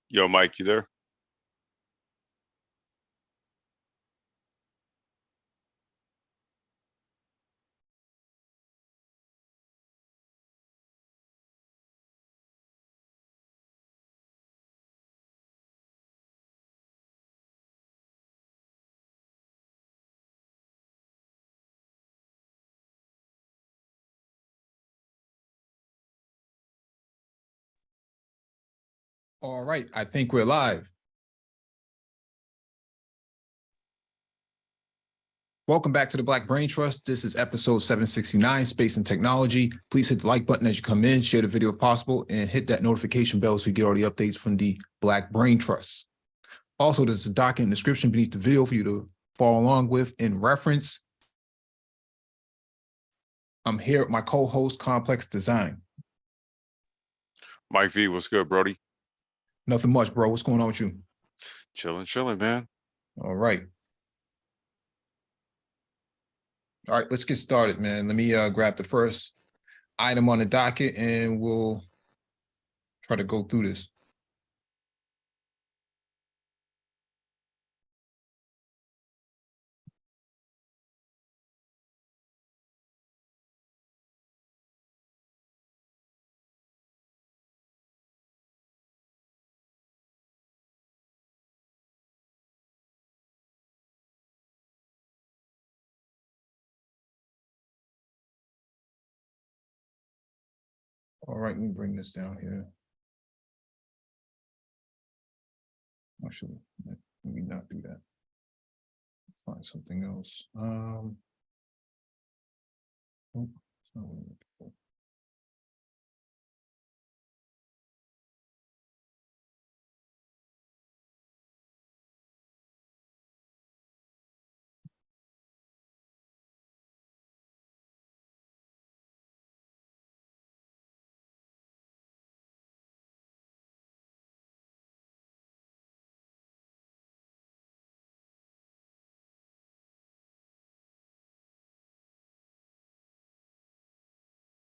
Yo, Mike, you there? All right, I think we're live. Welcome back to the Black Brain Trust. This is episode 769, Space and Technology. Please hit the like button as you come in, share the video if possible, and hit that notification bell so you get all the updates from the Black Brain Trust. Also, there's a document in the description beneath the video for you to follow along with in reference. I'm here with my co-host, Complex Design. Mike V, what's good, Brody? Nothing much, bro. What's going on with you? Chilling, man. All right. All right, let's get started, man. Let me grab the first item on the docket and we'll try to go through this. All right, let me bring this down here. Actually, let me not do that. Find something else. Oh, it's not what I'm looking for.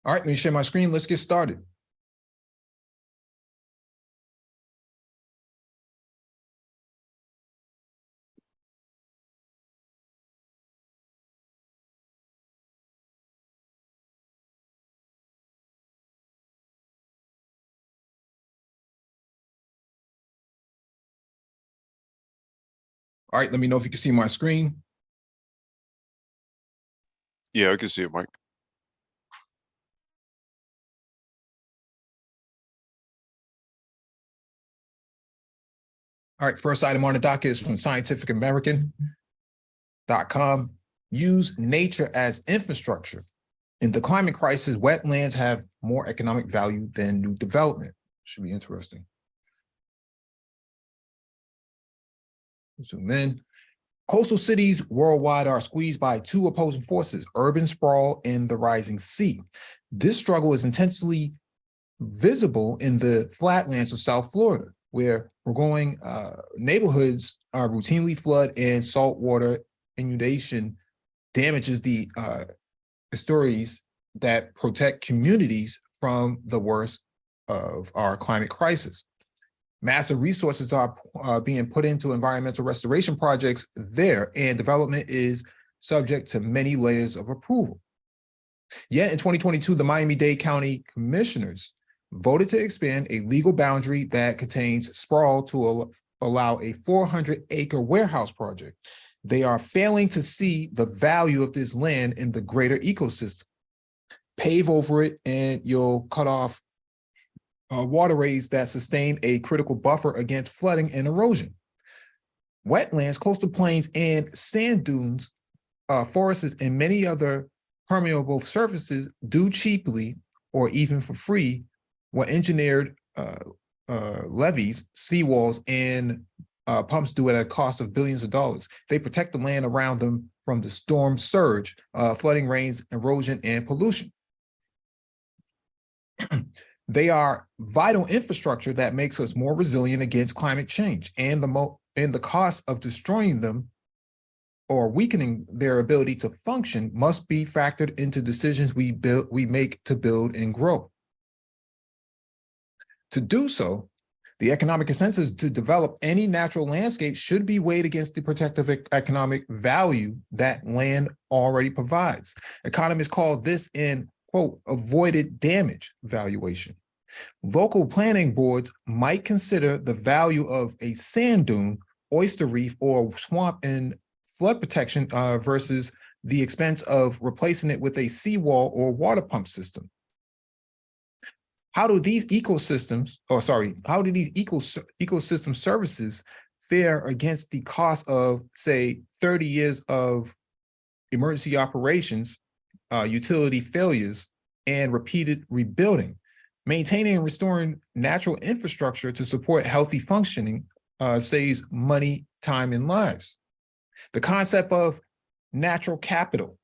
All right, let me share my screen. Let's get started. All right, let me know if you can see my screen. Yeah, I can see it, Mike. All right, first item on the docket is from scientificamerican.com. Use nature as infrastructure. In the climate crisis, wetlands have more economic value than new development. Should be interesting. Zoom in. Coastal cities worldwide are squeezed by two opposing forces, urban sprawl and the rising sea. This struggle is intensely visible in the flatlands of South Florida, where growing neighborhoods are routinely flood and saltwater inundation damages the estuaries that protect communities from the worst of our climate crisis. Massive resources are being put into environmental restoration projects there, and development is subject to many layers of approval. Yet in 2022, the Miami-Dade County Commissioners voted to expand a legal boundary that contains sprawl to allow a 400-acre warehouse project. They are failing to see the value of this land in the greater ecosystem. Pave over it and you'll cut off waterways that sustain a critical buffer against flooding and erosion. Wetlands, coastal plains, and sand dunes, forests, and many other permeable surfaces do cheaply or even for free what engineered levees, seawalls, and pumps do at a cost of billions of dollars. They protect the land around them from the storm surge, flooding, rains, erosion, and pollution. They are vital infrastructure that makes us more resilient against climate change, and the cost of destroying them or weakening their ability to function must be factored into decisions we make to build and grow. To do so, The economic incentives to develop any natural landscape should be weighed against the protective economic value that land already provides. Economists call this an, quote, avoided damage valuation. Local planning boards might consider the value of a sand dune, oyster reef, or swamp in flood protection versus the expense of replacing it with a seawall or water pump system. How do these ecosystem services fare against the cost of, say, 30 years of emergency operations, utility failures, and repeated rebuilding? Maintaining and restoring natural infrastructure to support healthy functioning saves money, time, and lives. The concept of natural capital,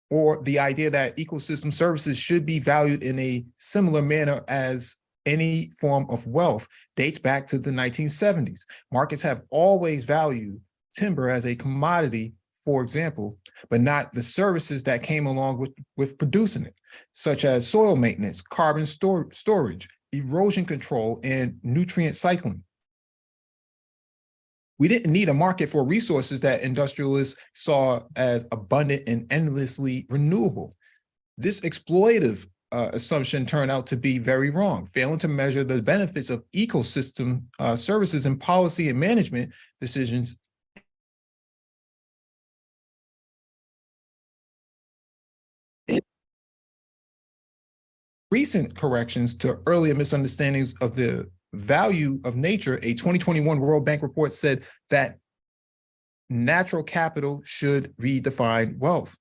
or the idea that ecosystem services should be valued in a similar manner as any form of wealth, dates back to the 1970s. Markets have always valued timber as a commodity, for example, but not the services that came along with producing it, such as soil maintenance, carbon storage, erosion control, and nutrient cycling. We didn't need a market for resources that industrialists saw as abundant and endlessly renewable. This exploitative assumption turned out to be very wrong, failing to measure the benefits of ecosystem services and policy and management decisions. Recent corrections to earlier misunderstandings of the value of nature, a 2021 World Bank report said that natural capital should redefine wealth.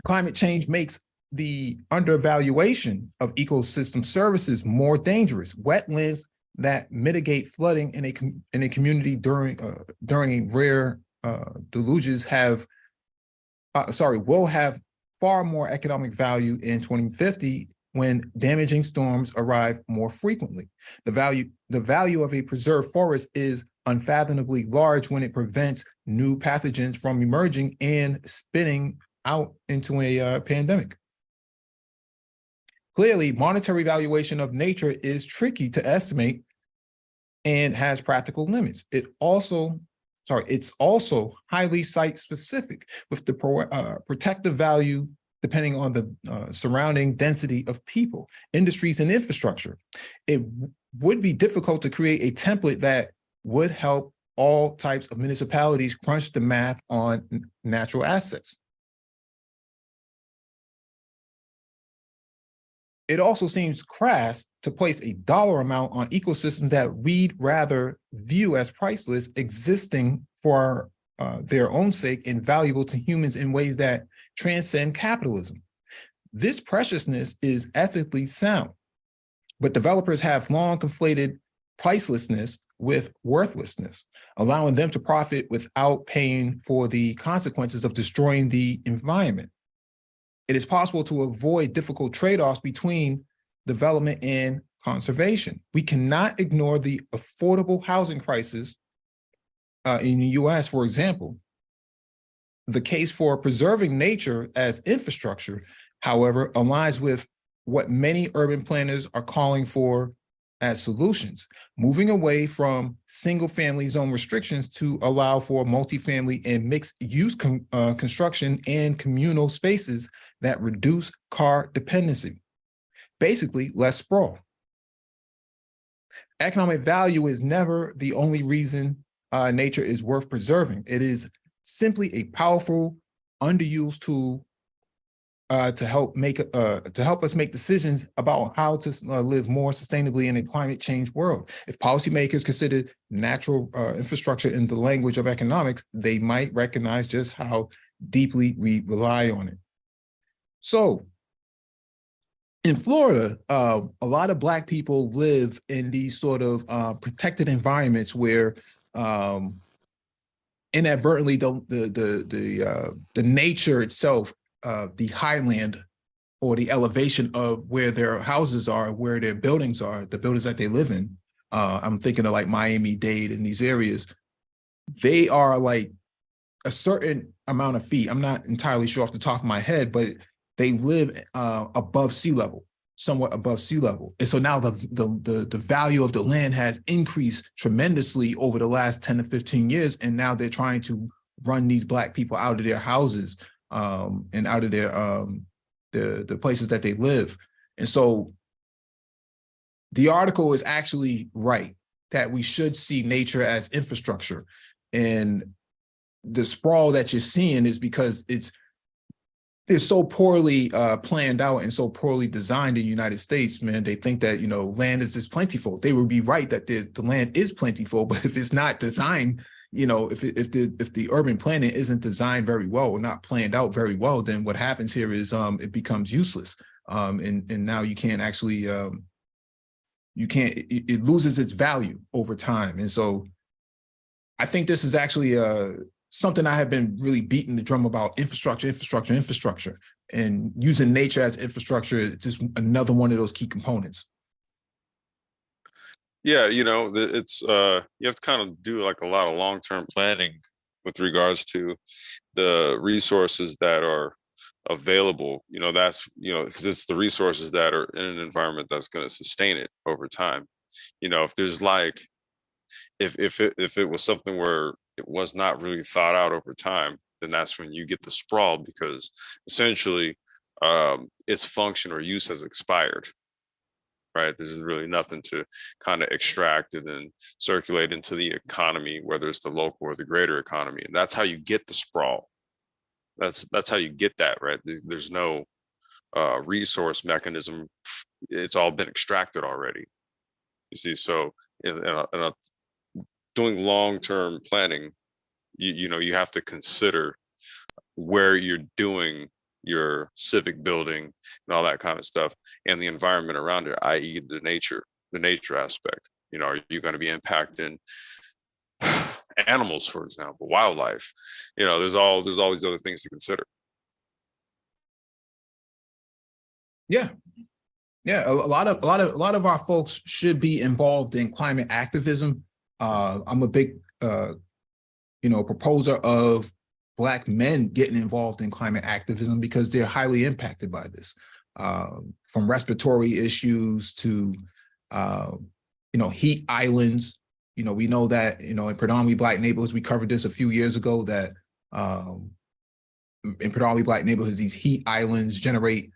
Climate change makes the undervaluation of ecosystem services more dangerous. Wetlands that mitigate flooding in a community during rare deluges will have far more economic value in 2050 when damaging storms arrive more frequently. The value of a preserved forest is unfathomably large when it prevents new pathogens from emerging and spinning out into a pandemic. Clearly, monetary valuation of nature is tricky to estimate and has practical limits. It's also highly site specific, with the protective value depending on the surrounding density of people, industries, and infrastructure. It would be difficult to create a template that would help all types of municipalities crunch the math on natural assets. It also seems crass to place a dollar amount on ecosystems that we'd rather view as priceless, existing for their own sake and valuable to humans in ways that transcend capitalism. This preciousness is ethically sound, but developers have long conflated pricelessness with worthlessness, allowing them to profit without paying for the consequences of destroying the environment. It is possible to avoid difficult trade-offs between development and conservation. We cannot ignore the affordable housing crisis in the US, for example. The case for preserving nature as infrastructure, however, aligns with what many urban planners are calling for as solutions, moving away from single-family zone restrictions to allow for multifamily and mixed-use construction and communal spaces that reduce car dependency. Basically, less sprawl. Economic value is never the only reason nature is worth preserving. It is simply a powerful, underused tool to help us make decisions about how to live more sustainably in a climate change world. If policymakers consider natural infrastructure in the language of economics, they might recognize just how deeply we rely on it. So in Florida, a lot of Black people live in these sort of protected environments where inadvertently the nature itself, the highland or the elevation of where their houses are, where their buildings are, the buildings that they live in. I'm thinking of like Miami-Dade and these areas. They are like a certain amount of feet. I'm not entirely sure off the top of my head, but they live above sea level, somewhat above sea level. And so now the value of the land has increased tremendously over the last 10 to 15 years. And now they're trying to run these Black people out of their houses and out of their the places that they live. And so the article is actually right that we should see nature as infrastructure. And the sprawl that you're seeing is because it's so poorly planned out and so poorly designed in the United States, man. They think that, you know, land is just plentiful. They would be right that the land is plentiful, but if it's not designed, you know, if the urban planning isn't designed very well or not planned out very well, then what happens here is it becomes useless. And now you can't actually, it loses its value over time. And so I think this is actually something I have been really beating the drum about: infrastructure, and using nature as infrastructure is just another one of those key components. Yeah, you know, it's you have to kind of do like a lot of long-term planning with regards to the resources that are available. You know, that's, you know, because it's the resources that are in an environment that's going to sustain it over time. You know, if there's like, if it was something where it was not really thought out over time, then that's when you get the sprawl, because essentially its function or use has expired, right? There's really nothing to kind of extract and then circulate into the economy, whether it's the local or the greater economy. And that's how you get the sprawl. That's how you get that, right? There's no resource mechanism. It's all been extracted already. You see, so doing long-term planning, you know, you have to consider where you're doing your civic building and all that kind of stuff, and the environment around it, i.e. the nature aspect. You know, are you going to be impacting animals, for example, wildlife? You know, there's all these other things to consider. Yeah. Yeah, a lot of our folks should be involved in climate activism. I'm a big proposer of Black men getting involved in climate activism because they're highly impacted by this, from respiratory issues to heat islands. You know, we know that, you know, in predominantly Black neighborhoods, we covered this a few years ago, that in predominantly Black neighborhoods, these heat islands generate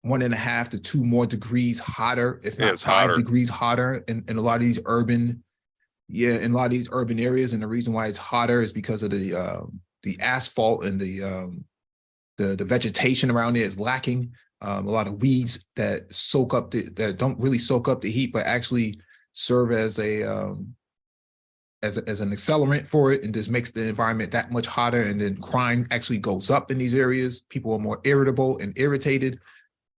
1.5 to 2 more degrees hotter, if not 5 degrees hotter in a lot of these urban, in a lot of these urban areas. And the reason why it's hotter is because of the asphalt and the vegetation around there is lacking. A lot of weeds that that don't really soak up the heat, but actually serve as an accelerant for it, and just makes the environment that much hotter. And then crime actually goes up in these areas. People are more irritable and irritated.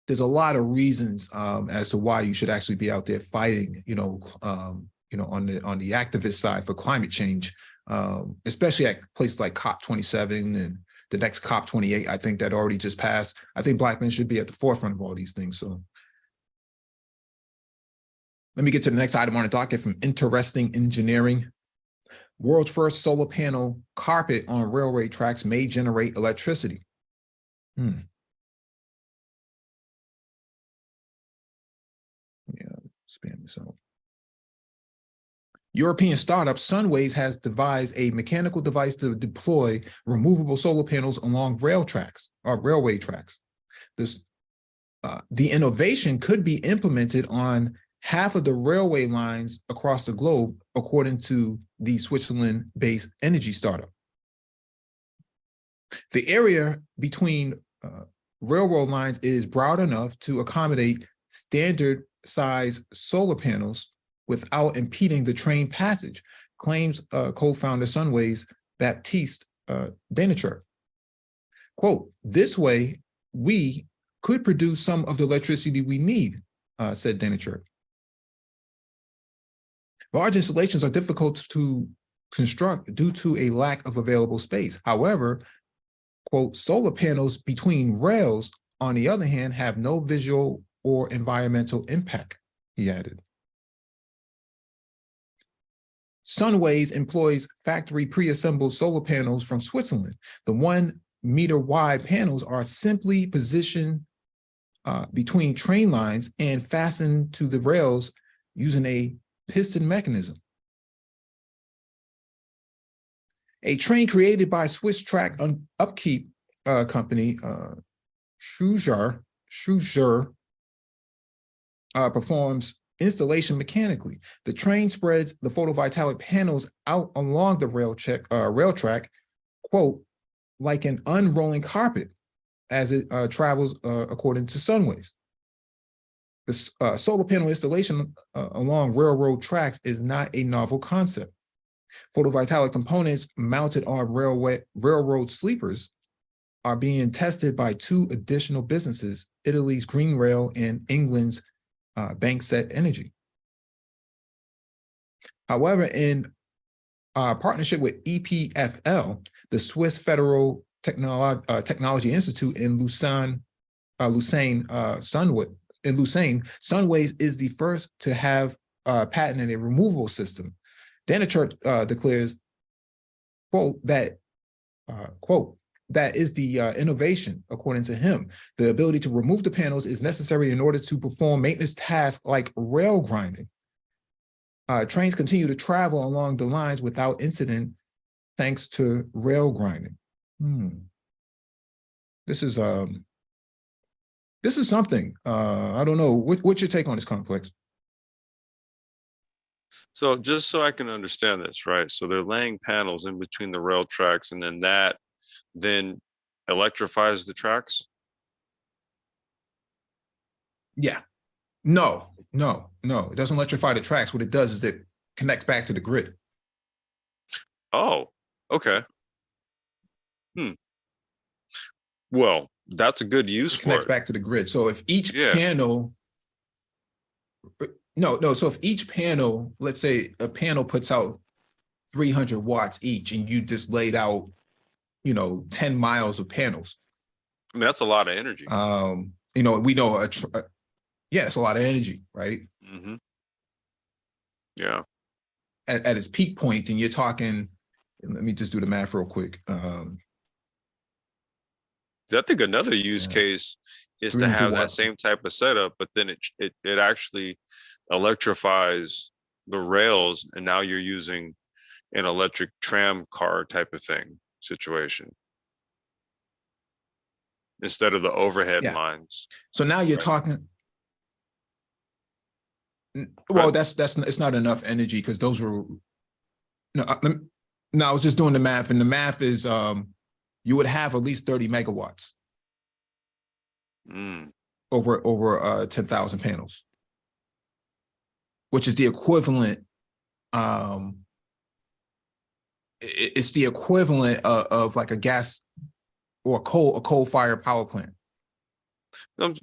There's a lot of reasons as to why you should actually be out there fighting, on the activist side for climate change, especially at places like COP27 and the next COP28. I think that already just passed. I think Black men should be at the forefront of all these things. So let me get to the next item on the docket from Interesting Engineering. World's first solar panel carpet on railway tracks may generate electricity. Spam this out. European startup Sunways has devised a mechanical device to deploy removable solar panels along railway tracks. The innovation could be implemented on half of the railway lines across the globe, according to the Switzerland-based energy startup. The area between railroad lines is broad enough to accommodate standard size solar panels without impeding the train passage, claims co-founder Sunways Baptiste Denichert. Quote, "This way, we could produce some of the electricity we need," said Denichert. Large installations are difficult to construct due to a lack of available space. However, quote, "solar panels between rails, on the other hand, have no visual or environmental impact," he added. Sunways employs factory pre-assembled solar panels from Switzerland. The one meter wide panels are simply positioned between train lines and fastened to the rails using a piston mechanism. A train created by Swiss track upkeep company, Schuger, performs installation mechanically. The train spreads the photovoltaic panels out along the rail track, quote, like an unrolling carpet as it travels according to Sunways. The solar panel installation along railroad tracks is not a novel concept. Photovoltaic components mounted on railroad sleepers are being tested by two additional businesses, Italy's Green Rail and England's Bankset Energy. However, in partnership with EPFL, the Swiss Federal Technology Institute in Lausanne, Sunways is the first to have patented a removable system. Danichurch declares, quote, that is the innovation, according to him. The ability to remove the panels is necessary in order to perform maintenance tasks like rail grinding. Trains continue to travel along the lines without incident thanks to rail grinding. This is something. I don't know. What's your take on this complex? So just so I can understand this, right? So they're laying panels in between the rail tracks, and then that then electrifies the tracks? Yeah. No. It doesn't electrify the tracks. What it does is it connects back to the grid. Oh, okay. Well, that's a good use for it. Connects back to the grid. So if each panel, so if each panel, let's say a panel puts out 300 watts each, and you just laid out, 10 miles of panels. I mean, that's a lot of energy. We know it's a lot of energy, right? Mm-hmm. Yeah. At its peak point, and you're talking, let me just do the math real quick. I think another use case is to have that same type of setup, but then it actually electrifies the rails, and now you're using an electric tram car type of thing situation instead of the overhead lines. So now you're talking. Well, that's it's not enough energy, because those were. I was just doing the math, and the math is you would have at least 30 megawatts over 10,000 panels, which is the equivalent. It's the equivalent of like a gas or a coal-fired power plant. It's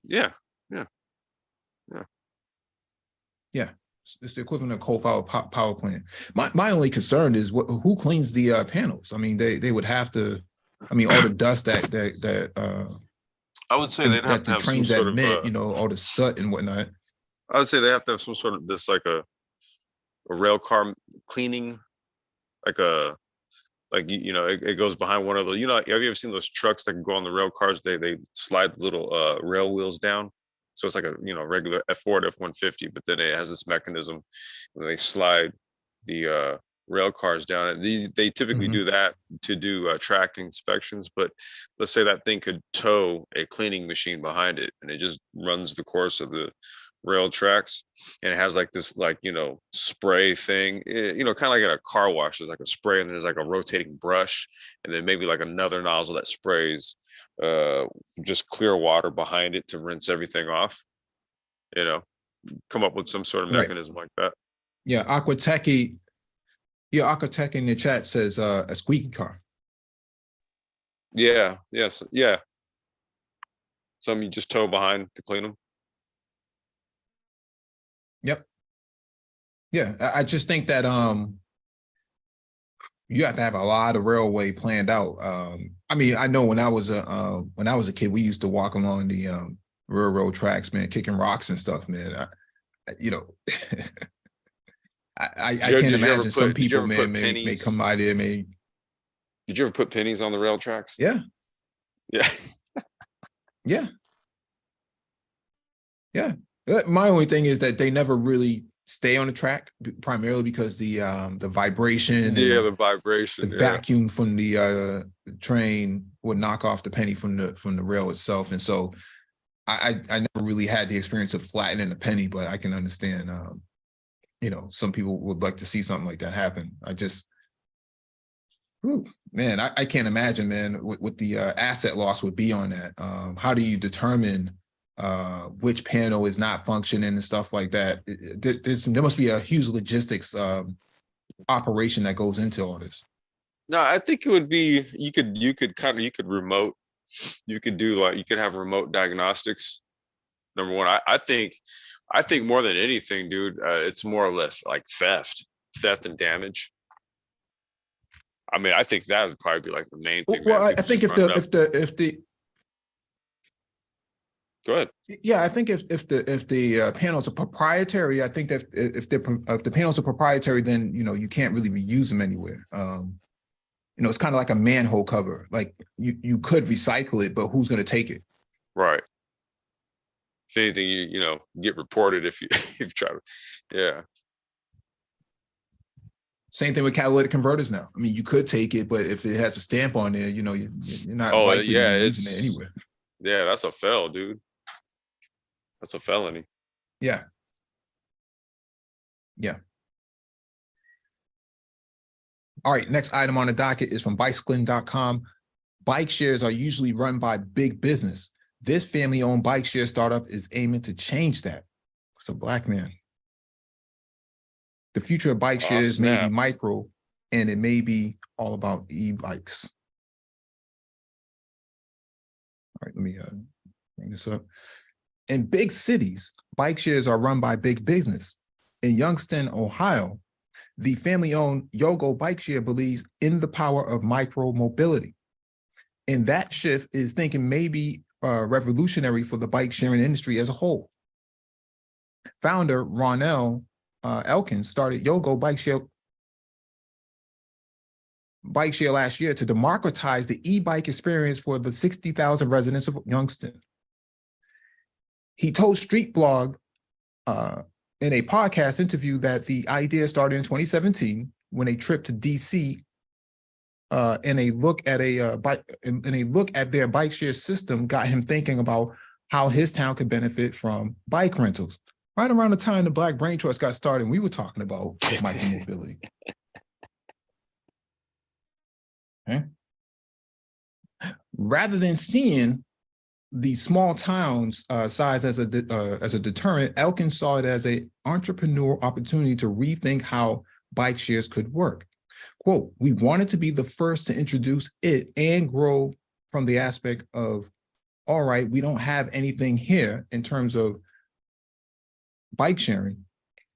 the equivalent of coal-fired power plant. My only concern is who cleans the panels. I mean, they would have to. I mean, all the dust that I would say they'd have to have trains some sort emit, all the soot and whatnot. I would say they have to have some sort of this, like a rail car cleaning, it goes behind one of those. Have you ever seen those trucks that can go on the rail cars? They slide the little rail wheels down. So it's like a regular F4 F-150, but then it has this mechanism where they slide the rail cars down. And they typically do that to do track inspections. But let's say that thing could tow a cleaning machine behind it, and it just runs the course of the rail tracks, and it has like this spray thing, kind of like at a car wash. There's like a spray, and there's like a rotating brush, and then maybe like another nozzle that sprays just clear water behind it to rinse everything off. Come up with some sort of mechanism like that. Yeah, Aquatech in the chat says a squeaky car. Yeah. Yes. Yeah. Some you just tow behind to clean them. Yep. Yeah, I just think that you have to have a lot of railway planned out. I mean, I know when I was a kid, we used to walk along the railroad tracks, man, kicking rocks and stuff, man. I can't imagine some people, man, may come by there, may. Did you ever put pennies on the rail tracks? Yeah. Yeah. Yeah. Yeah. My only thing is that they never really stay on the track, primarily because the vibration Yeah, and the the vibration. Yeah. vacuum from the train would knock off the penny from the rail itself. And so I never really had the experience of flattening a penny, but I can understand some people would like to see something like that happen. Whew, man, I can't imagine, man, what the asset loss would be on that. How do you determine which panel is not functioning and stuff like that? There must be a huge logistics operation that goes into all this. No, I think it would be you could remote, you could do like you could have remote diagnostics. Number one, I think more than anything, dude, it's more or less like theft and damage. I mean, I think that would probably be like the main thing, man. Well, I People think just if running up. the Go ahead. yeah, I think if the panels are proprietary, I think that if the panels are proprietary, then you can't really reuse them anywhere. It's kind of like a manhole cover. Like you could recycle it, but who's going to take it? Right. If anything, you get reported if you if you try to. Yeah. Same thing with catalytic converters now. I mean, you could take it, but if it has a stamp on there, you're not Oh likely to yeah, be using it anywhere. Yeah, that's a fail, dude. That's a felony. Yeah. Yeah. All right, next item on the docket is from bicycling.com. Bike shares are usually run by big business. This family-owned bike share startup is aiming to change that. It's a black man. The future of bike shares may be micro, and it may be all about e-bikes. All right, let me bring this up. In big cities, bike shares are run by big business. In Youngstown, Ohio, the family-owned Yogo Bike Share believes in the power of micro mobility. And that shift is thinking maybe revolutionary for the bike sharing industry as a whole. Founder Ronell Elkins started Yogo Bike Share last year to democratize the e-bike experience for the 60,000 residents of Youngstown. He told Street Blog in a podcast interview that the idea started in 2017 when a trip to DC and a look at their bike share system got him thinking about how his town could benefit from bike rentals. Right around the time the Black Brain Trust got started, we were talking about micromobility. Okay. Rather than seeing the small towns size as a deterrent, Elkins saw it as an entrepreneur opportunity to rethink how bike shares could work. Quote, we wanted to be the first to introduce it and grow from the aspect of, all right, we don't have anything here in terms of bike sharing.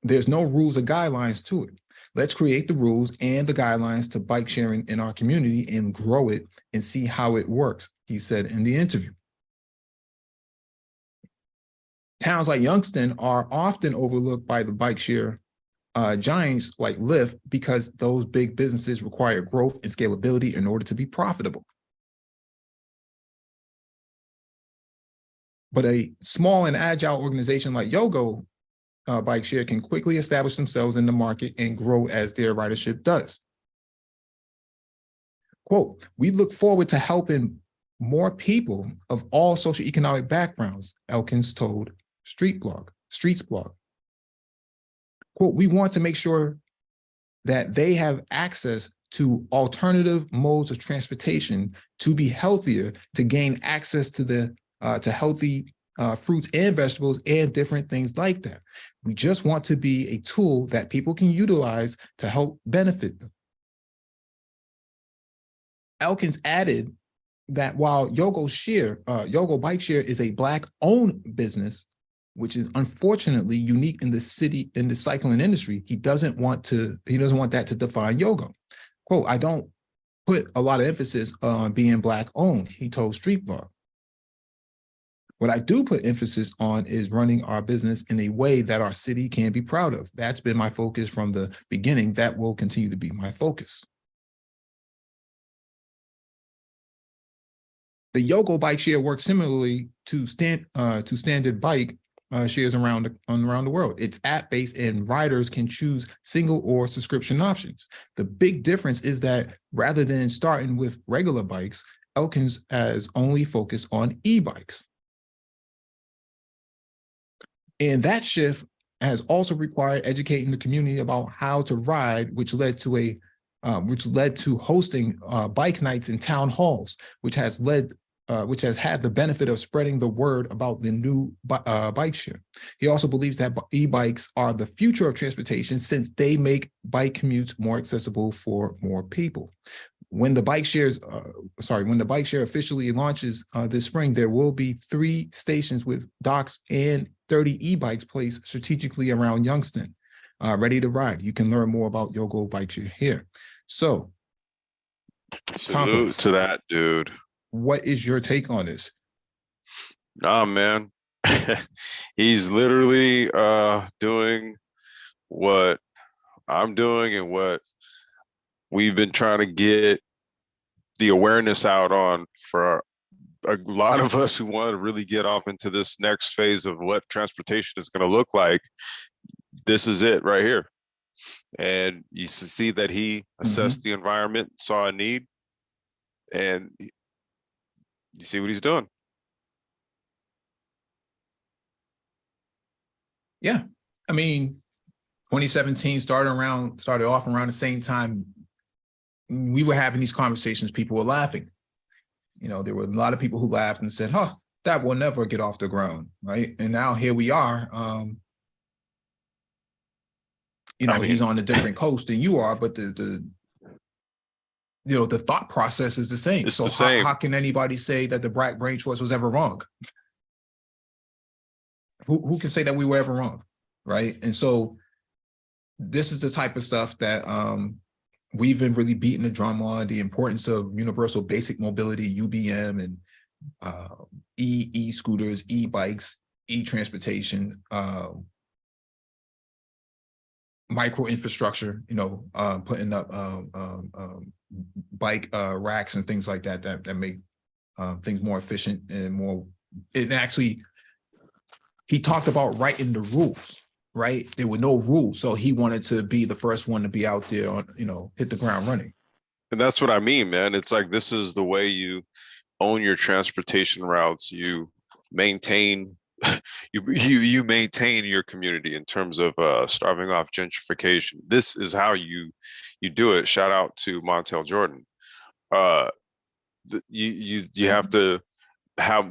There's no rules or guidelines to it. Let's create the rules and the guidelines to bike sharing in our community and grow it and see how it works, he said in the interview. Towns like Youngstown are often overlooked by the bike share giants like Lyft because those big businesses require growth and scalability in order to be profitable. But a small and agile organization like Yogo Bike Share can quickly establish themselves in the market and grow as their ridership does. Quote, we look forward to helping more people of all socioeconomic backgrounds, Elkins told Streets Blog. Quote, we want to make sure that they have access to alternative modes of transportation to be healthier, to gain access to healthy fruits and vegetables and different things like that. We just want to be a tool that people can utilize to help benefit them. Elkins added that while Yogo Bike Share is a Black-owned business, which is unfortunately unique in the cycling industry, he doesn't want that to define Yogo. Quote, I don't put a lot of emphasis on being Black-owned, he told Street Blog. What I do put emphasis on is running our business in a way that our city can be proud of. That's been my focus from the beginning. That will continue to be my focus. The Yogo bike share works similarly to standard bike shares around the world. It's app-based and riders can choose single or subscription options. The big difference is that rather than starting with regular bikes, Elkins has only focused on e-bikes. And that shift has also required educating the community about how to ride, which led to hosting bike nights in town halls, which has had the benefit of spreading the word about the new bike share. He also believes that e-bikes are the future of transportation since they make bike commutes more accessible for more people. When the bike share officially launches this spring, there will be 3 stations with docks and 30 e-bikes placed strategically around Youngstown, ready to ride. You can learn more about Yogo Bike Share here. So, salute to that dude. What is your take on this? Nah, man. He's literally doing what I'm doing and what we've been trying to get the awareness out on for a lot of us who want to really get off into this next phase of what transportation is going to look like. This is it right here. And you see that he assessed the environment, saw a need, and you see what he's doing. Yeah. I mean, 2017 started off around the same time we were having these conversations. People were laughing. You know, there were a lot of people who laughed and said, huh, that will never get off the ground, right? And now here we are. He's on a different coast than you are, but the thought process is the same. It's so the same. How can anybody say that the Black brain choice was ever wrong? Who can say that we were ever wrong, right? And so this is the type of stuff that we've been really beating the drum on, the importance of universal basic mobility, UBM, and e-scooters, e-bikes, e-transportation, micro infrastructure, putting up bike racks and things like that make things more efficient and more. And actually, he talked about writing the rules. Right, there were no rules, so he wanted to be the first one to be out there on, hit the ground running. And that's what I mean, man. It's like this is the way you own your transportation routes. You maintain you maintain your community in terms of starving off gentrification. This is how you do it. Shout out to Montel Jordan. You have to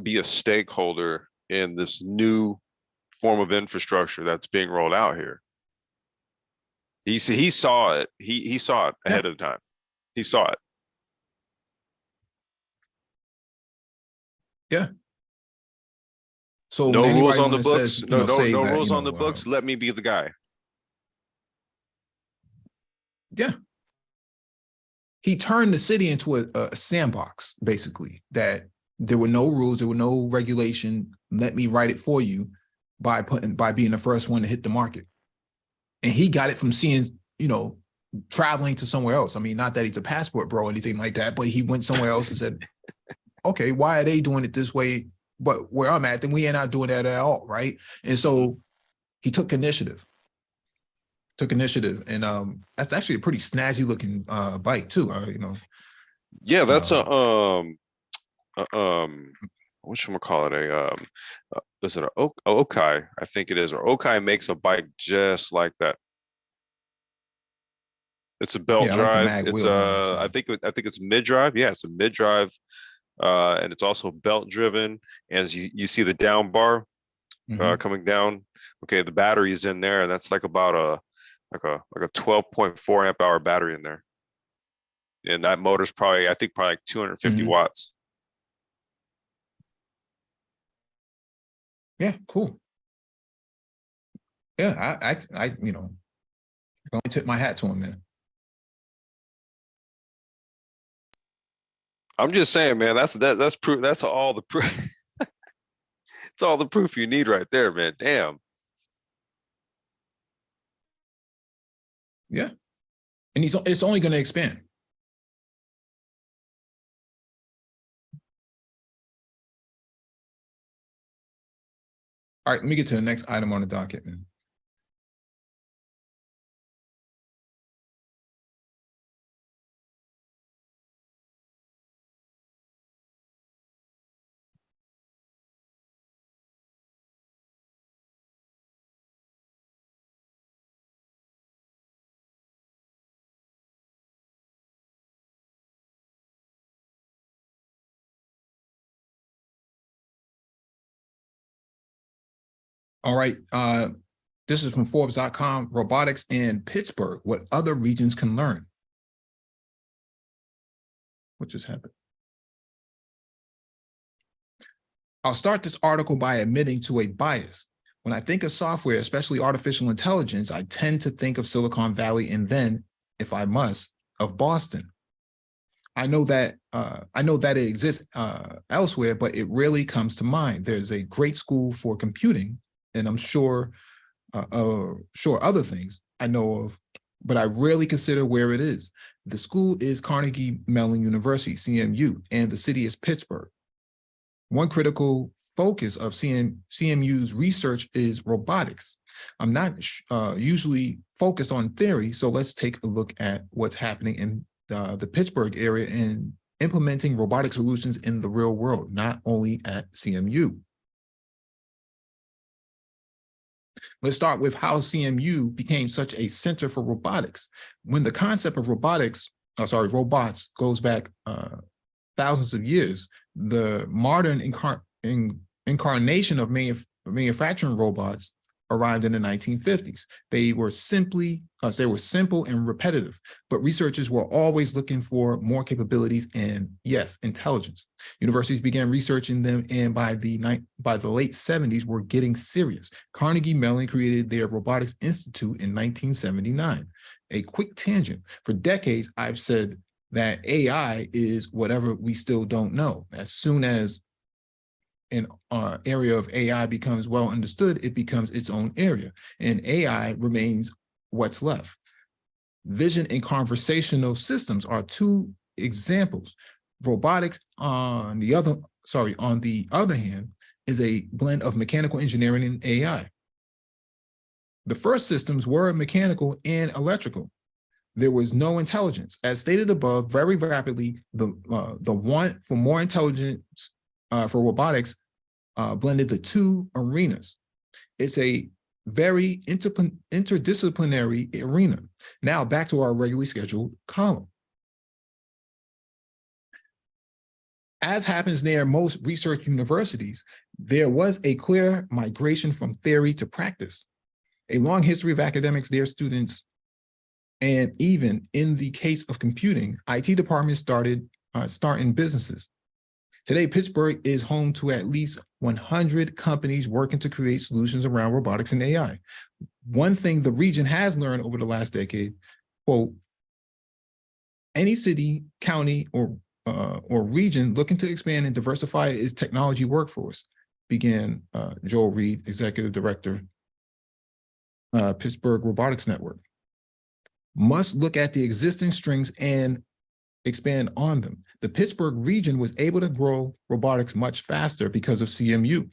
be a stakeholder in this new form of infrastructure that's being rolled out here. He saw it. He saw it ahead of time. He saw it. Yeah. So no rules on the books. No rules on the books. Let me be the guy. Yeah. He turned the city into a sandbox, basically, that there were no rules, there were no regulation. Let me write it for you by being the first one to hit the market. And he got it from seeing, traveling to somewhere else. I mean, not that he's a passport bro or anything like that, but he went somewhere else and said, okay, why are they doing it this way? But where I'm at, then we ain't not doing that at all, right? And so he took initiative. And that's actually a pretty snazzy looking bike too, Yeah, that's whatchamacallit, is it a Okai? I think it is. Or Okai makes a bike just like that. It's a belt drive. Like it's I think it's mid drive. Yeah, it's a mid drive, and it's also belt driven. And you see the down bar coming down. Okay, the battery is in there, and that's like about a 12.4 amp hour battery in there. And that motor's probably like 250 watts. Yeah, cool. Yeah, I going to tip my hat to him, man. I'm just saying, man, that's proof. That's all the proof. It's all the proof you need right there, man. Damn. Yeah. And it's only going to expand. All right, let me get to the next item on the docket, man. All right, this is from Forbes.com, robotics in Pittsburgh, what other regions can learn. What just happened? I'll start this article by admitting to a bias. When I think of software, especially artificial intelligence, I tend to think of Silicon Valley and then, if I must, of Boston. I know that it exists elsewhere, but it really comes to mind. There's a great school for computing, and I'm sure other things I know of, but I really consider where it is. The school is Carnegie Mellon University, CMU, and the city is Pittsburgh. One critical focus of CMU's research is robotics. I'm not usually focused on theory, so let's take a look at what's happening in the Pittsburgh area in implementing robotic solutions in the real world, not only at CMU. Let's start with how CMU became such a center for robotics. When the concept of robots goes back thousands of years, the modern incarnation of manufacturing robots arrived in the 1950s. They were simple and repetitive, but researchers were always looking for more capabilities and, yes, intelligence. Universities began researching them, and by the late 70s, were getting serious. Carnegie Mellon created their Robotics Institute in 1979. A quick tangent. For decades, I've said that AI is whatever we still don't know. As soon as an area of AI becomes well understood, it becomes its own area, and AI remains what's left. Vision and conversational systems are two examples. Robotics, on the other hand, is a blend of mechanical engineering and AI. The first systems were mechanical and electrical. There was no intelligence. As stated above, very rapidly, the want for more intelligence for robotics blended the two arenas. It's a very interdisciplinary arena. Now back to our regularly scheduled column. As happens near most research universities, there was a clear migration from theory to practice. A long history of academics, their students, and even in the case of computing, IT departments starting businesses. Today, Pittsburgh is home to at least 100 companies working to create solutions around robotics and AI. One thing the region has learned over the last decade, quote, any city, county, or region looking to expand and diversify its technology workforce, began Joel Reed, Executive Director, Pittsburgh Robotics Network, must look at the existing strengths and expand on them. The Pittsburgh region was able to grow robotics much faster because of CMU,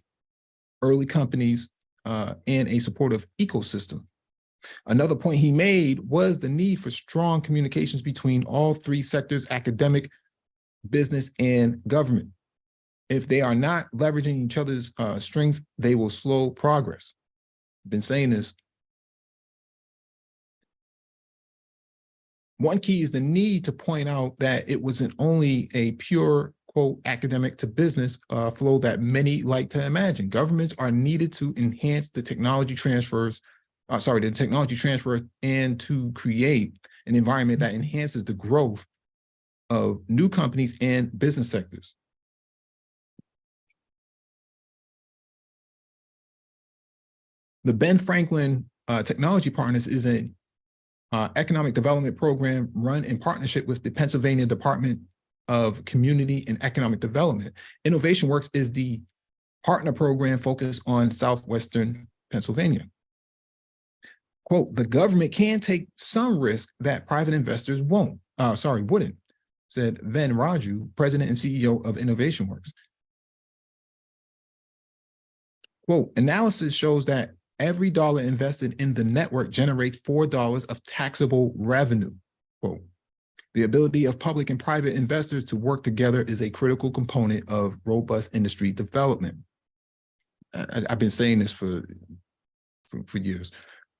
early companies, and a supportive ecosystem. Another point he made was the need for strong communications between all three sectors: academic, business, and government. If they are not leveraging each other's strength, they will slow progress. I've been saying this. One key is the need to point out that it wasn't only a pure, quote, academic to business flow that many like to imagine. Governments are needed to enhance the technology transfer and to create an environment that enhances the growth of new companies and business sectors. The Ben Franklin Technology Partners is an economic development program run in partnership with the Pennsylvania Department of Community and Economic Development. Innovation Works is the partner program focused on Southwestern Pennsylvania. Quote, the government can take some risk that private investors wouldn't, said Ven Raju, president and CEO of Innovation Works. Quote, analysis shows that every dollar invested in the network generates $4 of taxable revenue. Quote, the ability of public and private investors to work together is a critical component of robust industry development. I've been saying this for years.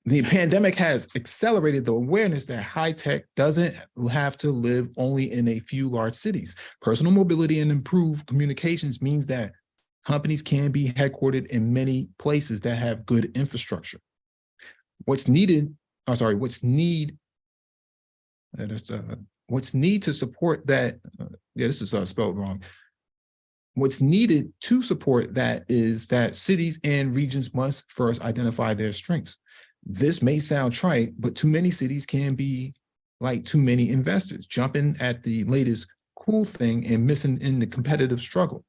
The pandemic has accelerated the awareness that high tech doesn't have to live only in a few large cities. Personal mobility and improved communications means that companies can be headquartered in many places that have good infrastructure. What's needed to support that, this is spelled wrong. What's needed to support that is that cities and regions must first identify their strengths. This may sound trite, but too many cities can be like too many investors, jumping at the latest cool thing and missing in the competitive struggle.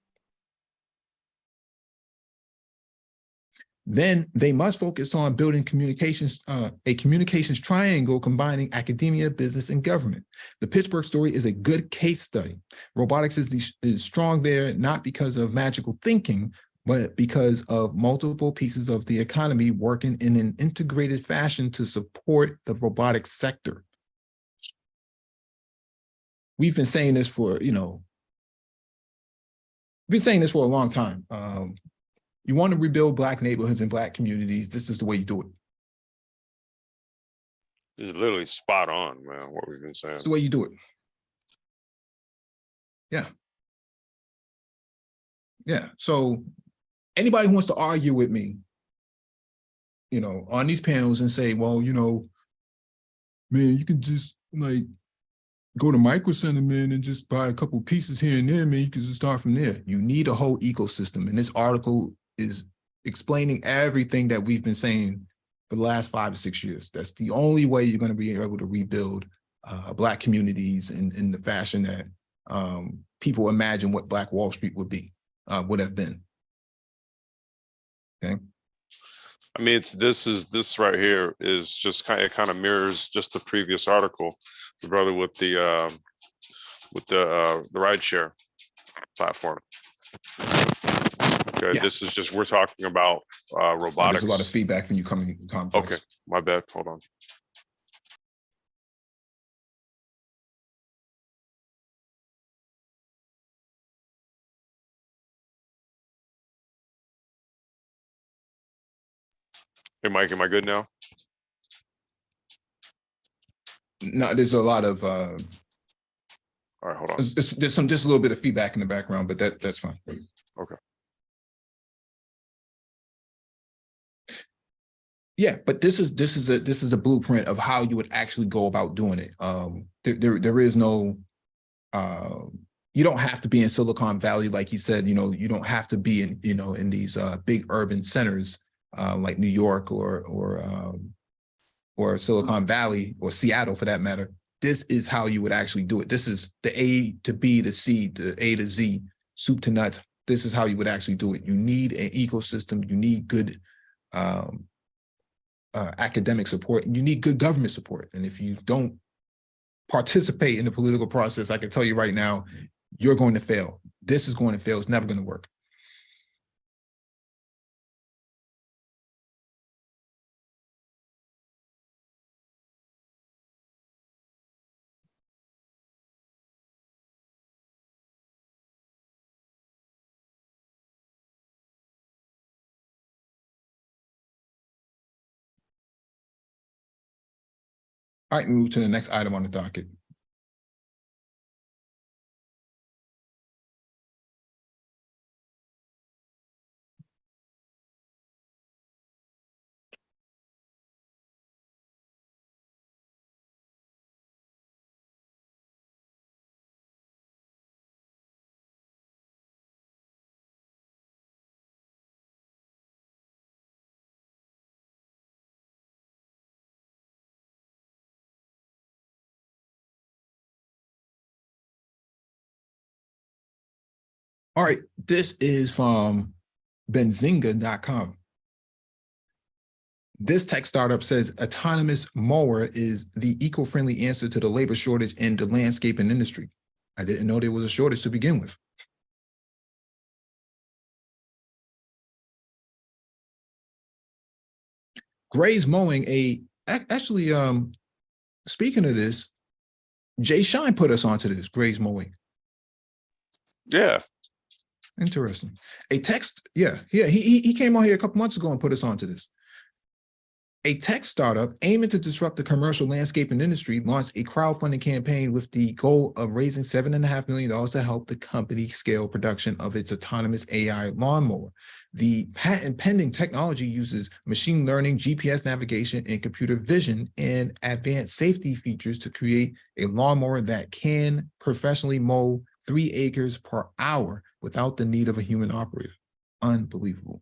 Then they must focus on building communications, a communications triangle combining academia, business, and government. The Pittsburgh story is a good case study. Robotics is strong there, not because of magical thinking, but because of multiple pieces of the economy working in an integrated fashion to support the robotics sector. We've been saying this for, we've been saying this for a long time. You want to rebuild Black neighborhoods and Black communities, this is the way you do it. It's literally spot on, man, what we've been saying. It's the way you do it. Yeah. Yeah, so anybody who wants to argue with me, on these panels and say, well, man, you can just like go to Micro Center, man, and just buy a couple pieces here and there, man, you can just start from there. You need a whole ecosystem. And this article is explaining everything that we've been saying for the last 5 to 6 years. That's the only way you're going to be able to rebuild Black communities in the fashion that people imagine what Black Wall Street would have been. Okay. I mean, this right here is just kind of mirrors just the previous article, the brother with the rideshare platform. Okay, yeah. This is just, we're talking about robotics. There's a lot of feedback from you coming complex. Okay, my bad. Hold on. Hey, Mike, am I good now? No, there's a lot of all right, hold on. There's just a little bit of feedback in the background, but that's fine. Okay. Yeah, but this is a blueprint of how you would actually go about doing it. There is no you don't have to be in Silicon Valley, like you said. You don't have to be in in these big urban centers like New York or Silicon Valley or Seattle for that matter. This is how you would actually do it. This is the A to B to C, the A to Z, soup to nuts. This is how you would actually do it. You need an ecosystem. You need good academic support, and you need good government support. And if you don't participate in the political process, I can tell you right now, you're going to fail. This is going to fail. It's never going to work. All right, move to the next item on the docket. All right, this is from Benzinga.com. This tech startup says autonomous mower is the eco-friendly answer to the labor shortage in the landscaping industry. I didn't know there was a shortage to begin with. Gray's Mowing, actually, speaking of this, Jay Shine put us onto this, Gray's Mowing. Yeah. Interesting. A text, he came on here a couple months ago and put us onto this. A tech startup aiming to disrupt the commercial landscaping industry launched a crowdfunding campaign with the goal of raising $7.5 million to help the company scale production of its autonomous AI lawnmower. The patent pending technology uses machine learning, GPS navigation, and computer vision and advanced safety features to create a lawnmower that can professionally mow 3 acres per hour without the need of a human operator. Unbelievable.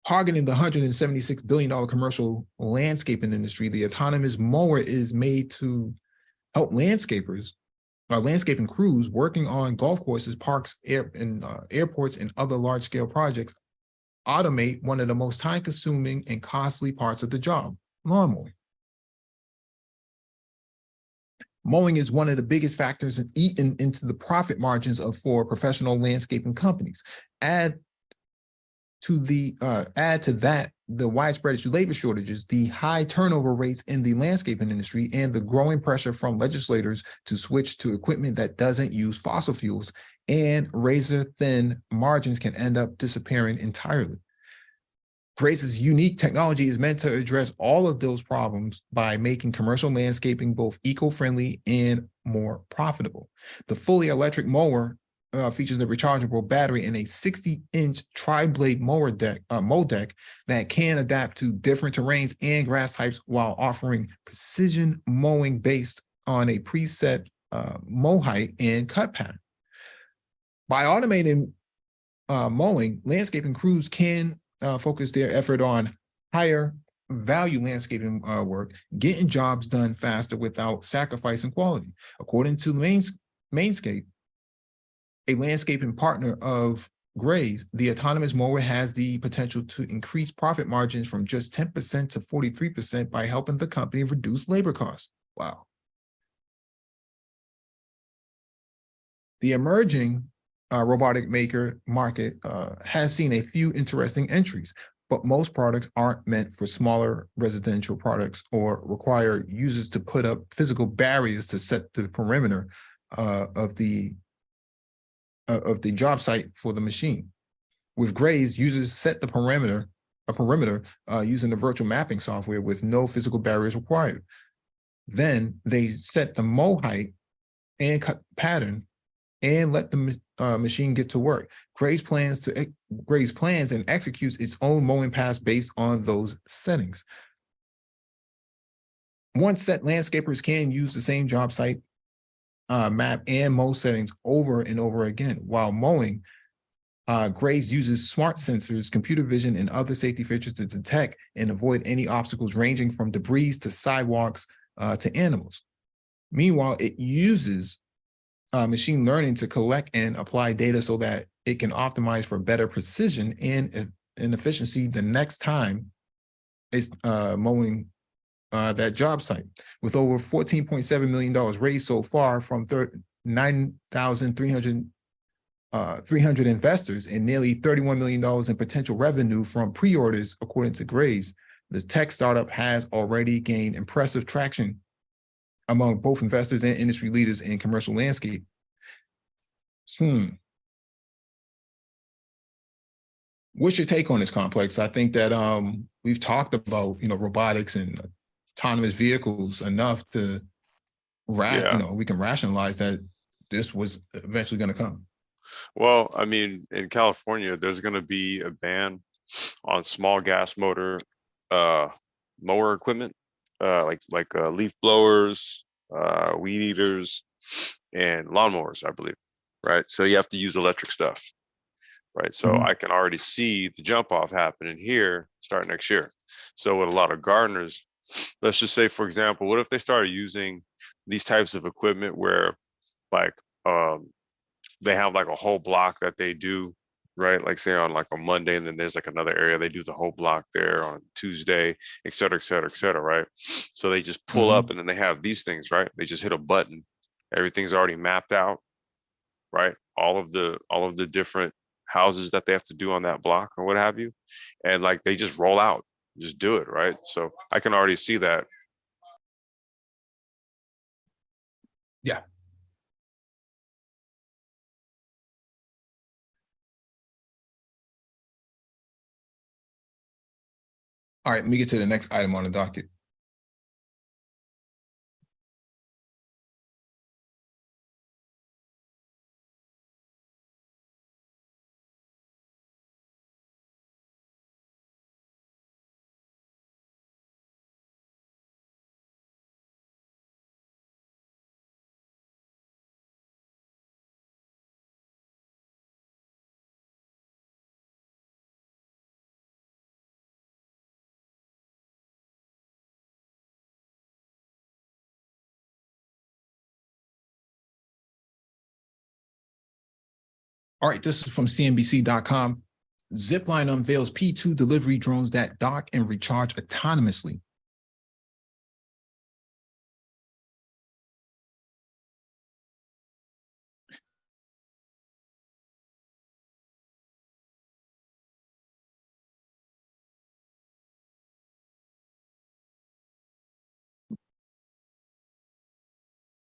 Targeting the $176 billion commercial landscaping industry, the autonomous mower is made to help landscapers, landscaping crews working on golf courses, parks, airports, and other large-scale projects automate one of the most time-consuming and costly parts of the job, lawn mowing. Mowing is one of the biggest factors in eating into the profit margins for professional landscaping companies. Add to that the widespread labor shortages, the high turnover rates in the landscaping industry, and the growing pressure from legislators to switch to equipment that doesn't use fossil fuels, and razor-thin margins can end up disappearing entirely. Grace's unique technology is meant to address all of those problems by making commercial landscaping both eco-friendly and more profitable. The fully electric mower features a rechargeable battery and a 60-inch tri-blade mow deck that can adapt to different terrains and grass types while offering precision mowing based on a preset mow height and cut pattern. By automating mowing, landscaping crews can focus their effort on higher value landscaping work, getting jobs done faster without sacrificing quality. According to Mainscape, a landscaping partner of Gray's, the autonomous mower has the potential to increase profit margins from just 10% to 43% by helping the company reduce labor costs. Wow. The emerging robotic maker market has seen a few interesting entries, but most products aren't meant for smaller residential products or require users to put up physical barriers to set the perimeter of the job site for the machine. With Gray's, users set the perimeter using the virtual mapping software with no physical barriers required. Then they set the mow height and cut pattern and let the machine get to work. Gray's plans and executes its own mowing paths based on those settings. Once set, landscapers can use the same job site map and mow settings over and over again. While mowing, Gray's uses smart sensors, computer vision, and other safety features to detect and avoid any obstacles ranging from debris to sidewalks to animals. Meanwhile, it uses machine learning to collect and apply data so that it can optimize for better precision and efficiency the next time it's mowing that job site. With over $14.7 million raised so far from 9,300 investors and nearly $31 million in potential revenue from pre-orders, according to Gray's, the tech startup has already gained impressive traction among both investors and industry leaders in commercial landscape. What's your take on this, Complex? I think that we've talked about robotics and autonomous vehicles enough to we can rationalize that this was eventually going to come. Well, I mean, in California, there's going to be a ban on small gas motor mower equipment, like leaf blowers, weed eaters, and lawnmowers, I believe. Right. So you have to use electric stuff. Right. So I can already see the jump off happening here starting next year. So with a lot of gardeners, let's just say, for example, what if they started using these types of equipment where like they have like a whole block that they do, right? Like say on like a Monday, and then there's like another area they do the whole block there on Tuesday, et cetera, et cetera, et cetera, right? So they just pull up and then they have these things, right? They just hit a button. Everything's already mapped out, right? All of the different houses that they have to do on that block or what have you. And like they just roll out just do it, right? So I can already see that. Yeah. All right, let me get to the next item on the docket. All right, this is from CNBC.com. Zipline unveils P2 delivery drones that dock and recharge autonomously.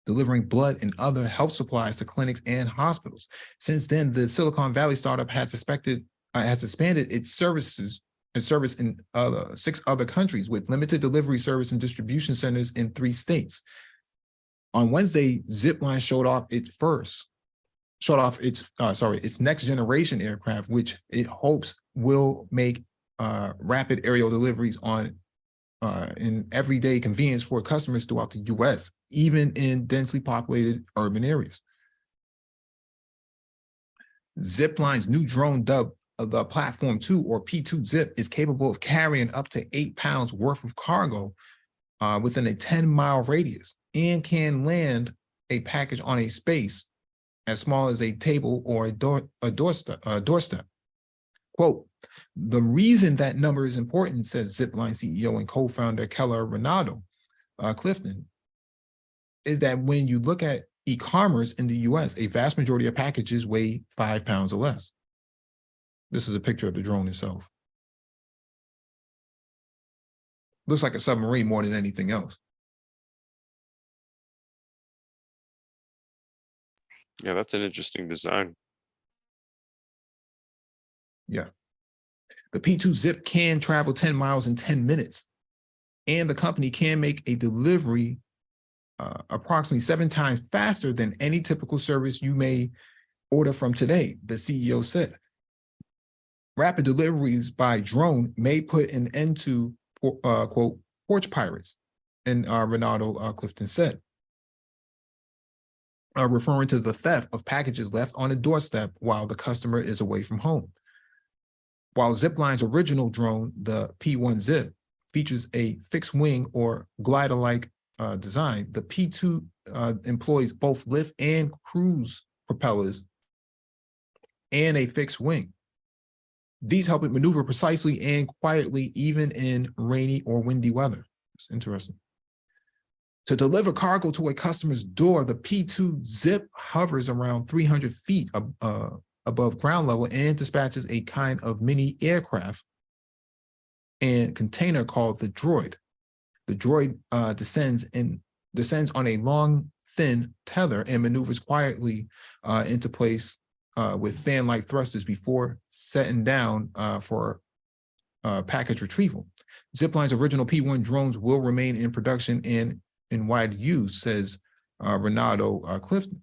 Delivering blood and other health supplies to clinics and hospitals. Since then, the Silicon Valley startup has expanded its service in 6 other countries with limited delivery service and distribution centers in 3 states. On Wednesday, Zipline showed off its next generation aircraft, which it hopes will make rapid aerial deliveries in everyday convenience for customers throughout the U.S., even in densely populated urban areas. Zipline's new drone, dubbed the Platform 2 or P2 Zip, is capable of carrying up to 8 pounds worth of cargo within a 10-mile radius and can land a package on a space as small as a table or a doorstep. Quote, the reason that number is important, says Zipline CEO and co-founder Keller Ronaldo Clifton, is that when you look at e-commerce in the US, a vast majority of packages weigh 5 pounds or less. This is a picture of the drone itself. Looks like a submarine more than anything else. Yeah, that's an interesting design. Yeah. The P2 Zip can travel 10 miles in 10 minutes, and the company can make a delivery approximately 7 times faster than any typical service you may order from today, the CEO said. Rapid deliveries by drone may put an end to, quote, porch pirates, and Ronaldo Clifton said, referring to the theft of packages left on a doorstep while the customer is away from home. While Zipline's original drone, the P1 Zip, features a fixed wing or glider-like design, the P2 employs both lift and cruise propellers and a fixed wing. These help it maneuver precisely and quietly, even in rainy or windy weather. It's interesting. To deliver cargo to a customer's door, the P2 Zip hovers around 300 feet above ground level and dispatches a kind of mini aircraft and container called the Droid. The Droid descends on a long, thin tether and maneuvers quietly into place with fan-like thrusters before setting down for package retrieval. Zipline's original P1 drones will remain in production and in wide use, says Ronaldo Clifton.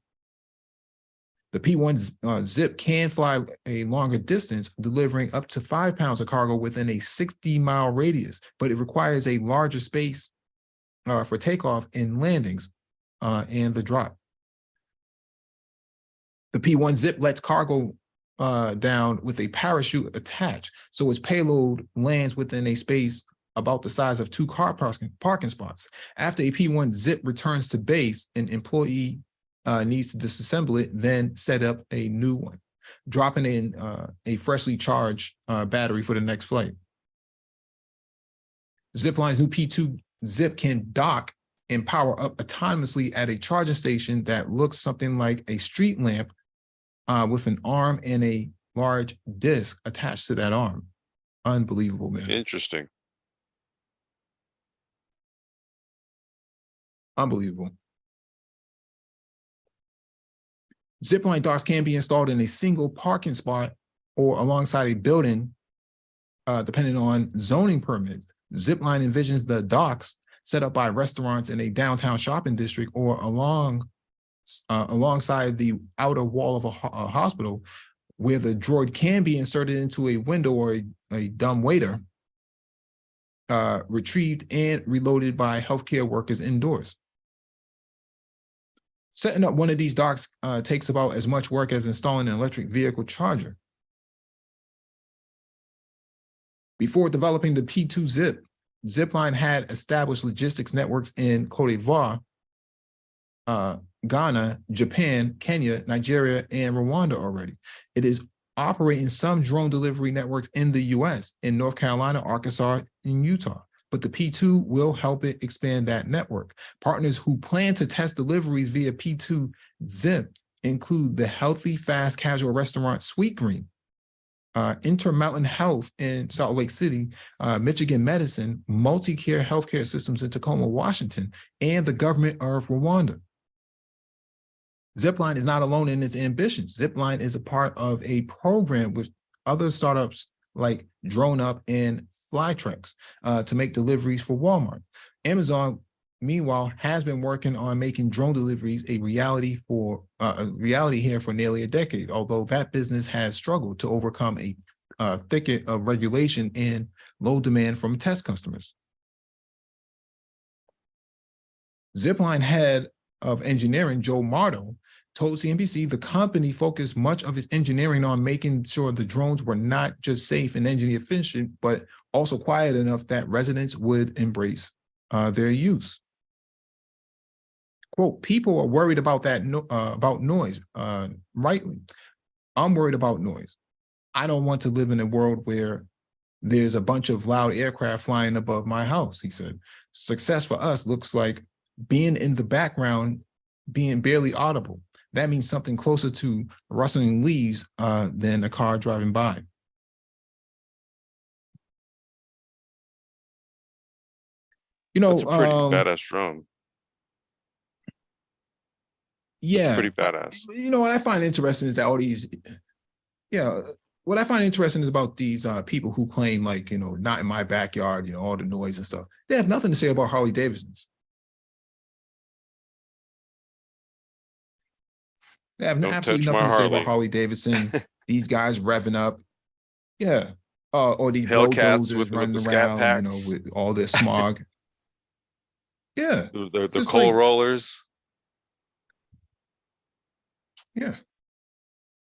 The P1 Zip can fly a longer distance, delivering up to 5 pounds of cargo within a 60-mile radius, but it requires a larger space for takeoff and landings and the drop. The P1 Zip lets cargo down with a parachute attached, so its payload lands within a space about the size of 2 car parking spots. After a P1 Zip returns to base, an employee needs to disassemble it, then set up a new one, dropping in a freshly charged battery for the next flight. Zipline's new P2 Zip can dock and power up autonomously at a charging station that looks something like a street lamp with an arm and a large disc attached to that arm. Unbelievable, man. Interesting. Unbelievable. Zipline docks can be installed in a single parking spot or alongside a building, depending on zoning permit. Zipline envisions the docks set up by restaurants in a downtown shopping district or alongside the outer wall of a hospital, where the droid can be inserted into a window or a dumb waiter, retrieved and reloaded by healthcare workers indoors. Setting up one of these docks takes about as much work as installing an electric vehicle charger. Before developing the P2 Zip, Zipline had established logistics networks in Cote d'Ivoire, Ghana, Japan, Kenya, Nigeria, and Rwanda already. It is operating some drone delivery networks in the US, in North Carolina, Arkansas, and Utah. But the P2 will help it expand that network. Partners who plan to test deliveries via P2 Zip include the healthy, fast casual restaurant Sweetgreen, Intermountain Health in Salt Lake City, Michigan Medicine, MultiCare Healthcare Systems in Tacoma, Washington, and the government of Rwanda. Zipline is not alone in its ambitions. Zipline is a part of a program with other startups like DroneUp and Flytrex to make deliveries for Walmart. Amazon, meanwhile, has been working on making drone deliveries a reality here for nearly a decade, although that business has struggled to overcome a thicket of regulation and low demand from test customers. Zipline head of engineering, Joe Mardo, told CNBC the company focused much of its engineering on making sure the drones were not just safe and energy efficient, but also quiet enough that residents would embrace their use. Quote, people are worried about that about noise, rightly. I'm worried about noise. I don't want to live in a world where there's a bunch of loud aircraft flying above my house, he said. Success for us looks like being in the background, being barely audible. That means something closer to rustling leaves than a car driving by. You know, that's a pretty badass drone. Yeah, it's pretty badass. You know what I find interesting is that all these, what I find interesting is about these people who claim like, not in my backyard, all the noise and stuff. They have nothing to say about Harley Davidsons. They have absolutely nothing to say about Harley Davidson. These guys revving up, yeah, or these bulldozers running around, with all this smog. Yeah, the coal rollers. Yeah,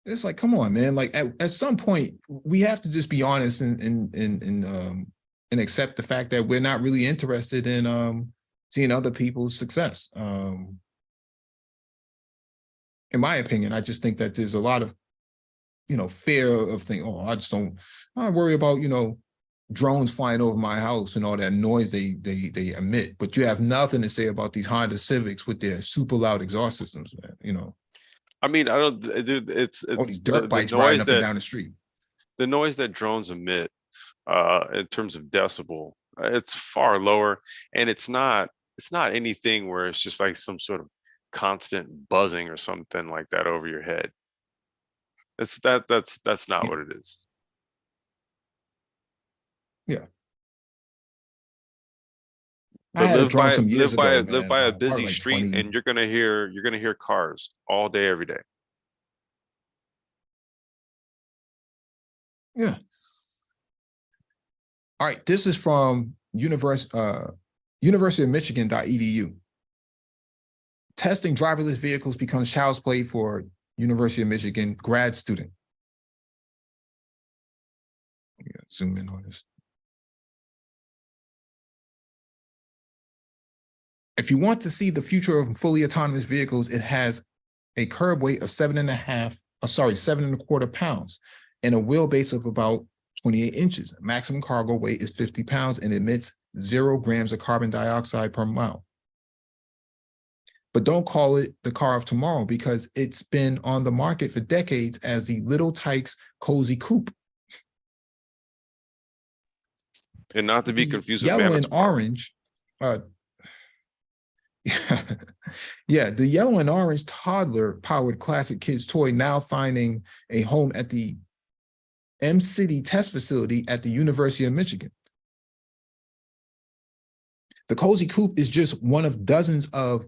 it's like, come on, man. Like at some point, we have to just be honest and accept the fact that we're not really interested in seeing other people's success. In my opinion, I just think that there's a lot of, fear of thinking, I worry about, drones flying over my house and all that noise they emit, but you have nothing to say about these Honda Civics with their super loud exhaust systems, man, I mean, I don't, dude, it's all these dirt bikes riding up and down the street. The noise that drones emit, in terms of decibel, it's far lower, and it's not anything where it's just like some sort of constant buzzing or something like that over your head. That's not what it is. Yeah. But live by a busy street, and you're gonna hear cars all day, every day. Yeah. All right. This is from University of Michigan.edu. Testing driverless vehicles becomes child's play for University of Michigan grad student. Zoom in on this. If you want to see the future of fully autonomous vehicles, it has a curb weight of 7.25 pounds and a wheelbase of about 28 inches. Maximum cargo weight is 50 pounds and emits 0 grams of carbon dioxide per mile. But don't call it the car of tomorrow, because it's been on the market for decades as the Little Tikes Cozy Coupe. And not to be confused with yellow and orange. Yeah, the yellow and orange toddler-powered classic kids toy now finding a home at the M-City test facility at the University of Michigan. The Cozy Coupe is just one of dozens of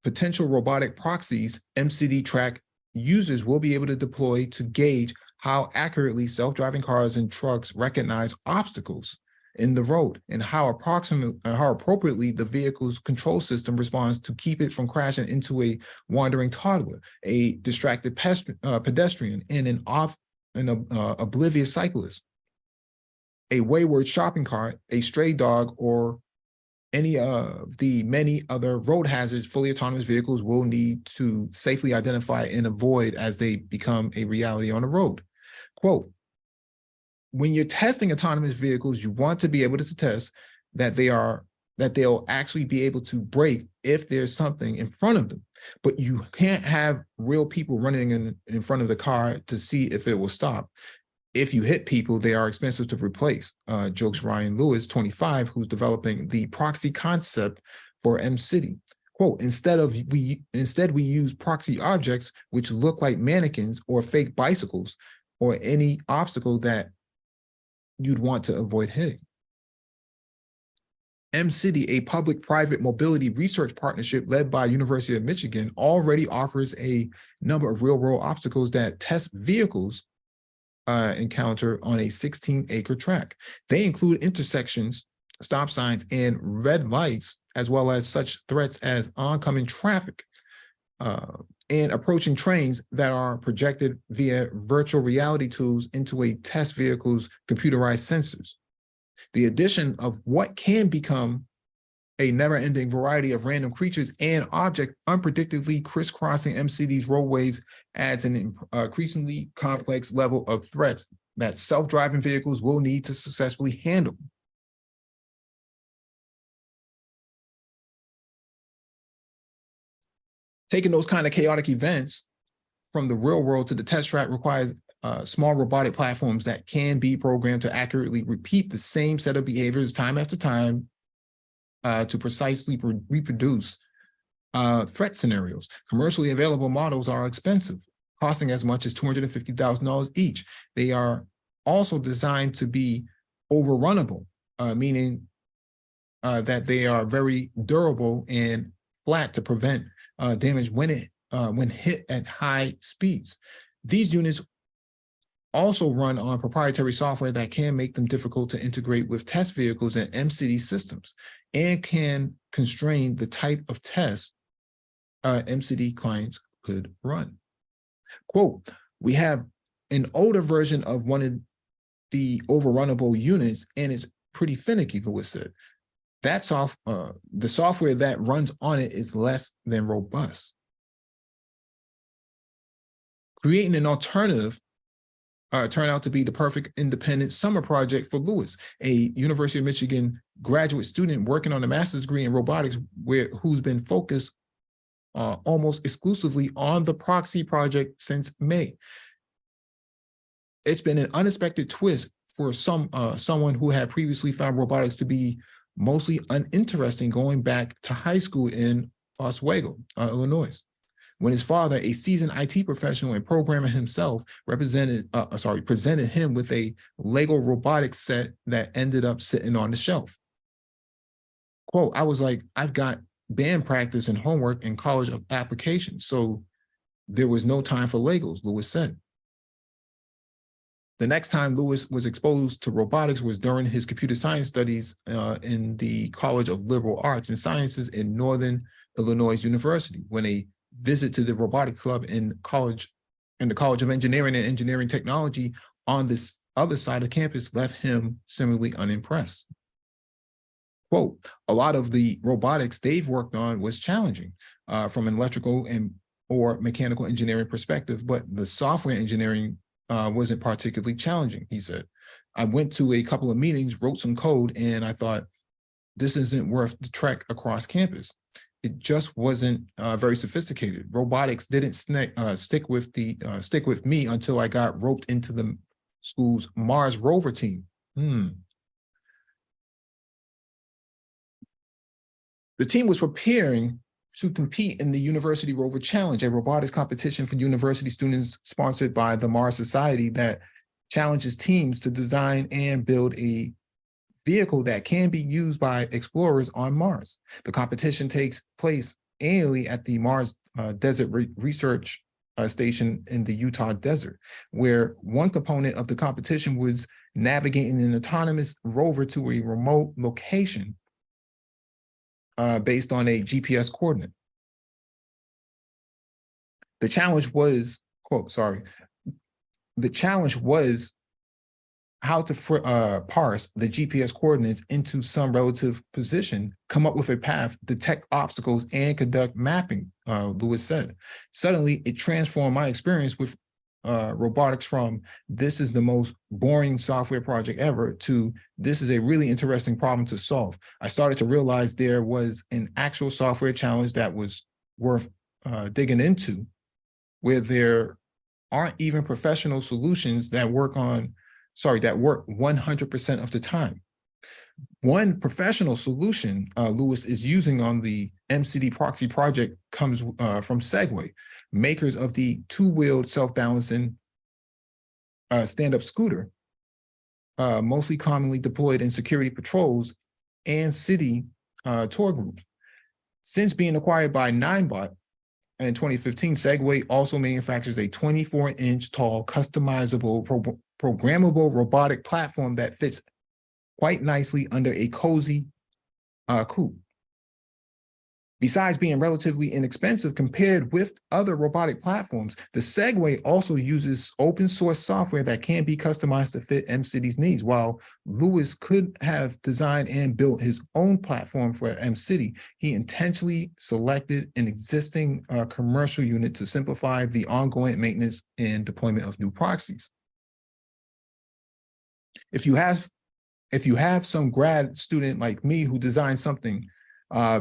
potential robotic proxies M-City track users will be able to deploy to gauge how accurately self-driving cars and trucks recognize obstacles in the road and how appropriately the vehicle's control system responds to keep it from crashing into a wandering toddler, a distracted pedestrian, and an oblivious cyclist, a wayward shopping cart, a stray dog, or any of the many other road hazards fully autonomous vehicles will need to safely identify and avoid as they become a reality on the road. Quote, when you're testing autonomous vehicles, you want to be able to test that they'll actually be able to brake if there's something in front of them. But you can't have real people running in front of the car to see if it will stop. If you hit people, they are expensive to replace, jokes Ryan Lewis, 25, who's developing the proxy concept for M-City. Quote, instead we use proxy objects which look like mannequins or fake bicycles or any obstacle that you'd want to avoid hitting. M-City, a public-private mobility research partnership led by University of Michigan, already offers a number of real-world obstacles that test vehicles encounter on a 16-acre track. They include intersections, stop signs, and red lights, as well as such threats as oncoming traffic and approaching trains that are projected via virtual reality tools into a test vehicle's computerized sensors. The addition of what can become a never-ending variety of random creatures and objects unpredictably crisscrossing M-City's roadways adds an increasingly complex level of threats that self-driving vehicles will need to successfully handle. Taking those kind of chaotic events from the real world to the test track requires small robotic platforms that can be programmed to accurately repeat the same set of behaviors time after time to precisely reproduce threat scenarios. Commercially available models are expensive, costing as much as $250,000 each. They are also designed to be overrunnable, meaning that they are very durable and flat to prevent damage when hit at high speeds. These units also run on proprietary software that can make them difficult to integrate with test vehicles and M-City systems and can constrain the type of tests M-City clients could run. Quote, we have an older version of one of the overrunnable units and it's pretty finicky, Lewis said. The software that runs on it is less than robust. Creating an alternative turned out to be the perfect independent summer project for Lewis, a University of Michigan graduate student working on a master's degree in robotics who's been focused almost exclusively on the proxy project since May. It's been an unexpected twist for someone who had previously found robotics to be mostly uninteresting going back to high school in Oswego, Illinois, when his father, a seasoned IT professional and programmer himself, presented him with a Lego robotics set that ended up sitting on the shelf. Quote, I was like, I've got band practice and homework and college applications, so there was no time for Legos, Lewis said. The next time Lewis was exposed to robotics was during his computer science studies in the College of Liberal Arts and Sciences in Northern Illinois University, when a visit to the robotic club in the College of Engineering and Engineering Technology on this other side of campus left him similarly unimpressed. Quote, a lot of the robotics they've worked on was challenging from an electrical or mechanical engineering perspective, but the software engineering wasn't particularly challenging, he said. I went to a couple of meetings, wrote some code, and I thought, this isn't worth the trek across campus. It just wasn't very sophisticated. Robotics didn't stick with me until I got roped into the school's Mars rover team. The team was preparing to compete in the University Rover Challenge, a robotics competition for university students sponsored by the Mars Society that challenges teams to design and build a vehicle that can be used by explorers on Mars. The competition takes place annually at the Mars Desert Research Station in the Utah desert, where one component of the competition was navigating an autonomous rover to a remote location based on a GPS coordinate. The challenge was, the challenge was how to parse the GPS coordinates into some relative position, come up with a path, detect obstacles, and conduct mapping, Lewis said. Suddenly, it transformed my experience with robotics from this is the most boring software project ever to this is a really interesting problem to solve. I started to realize there was an actual software challenge that was worth digging into, where there aren't even professional solutions that work 100% of the time. One professional solution Lewis is using on the MCD proxy project comes from Segway, makers of the two-wheeled self-balancing stand-up scooter, mostly commonly deployed in security patrols and city tour groups. Since being acquired by Ninebot in 2015, Segway also manufactures a 24-inch tall, customizable, programmable robotic platform that fits quite nicely under a cozy coupe. Besides being relatively inexpensive compared with other robotic platforms, the Segway also uses open source software that can be customized to fit MCity's needs. While Lewis could have designed and built his own platform for MCity, he intentionally selected an existing commercial unit to simplify the ongoing maintenance and deployment of new proxies. If you have some grad student like me who designs something,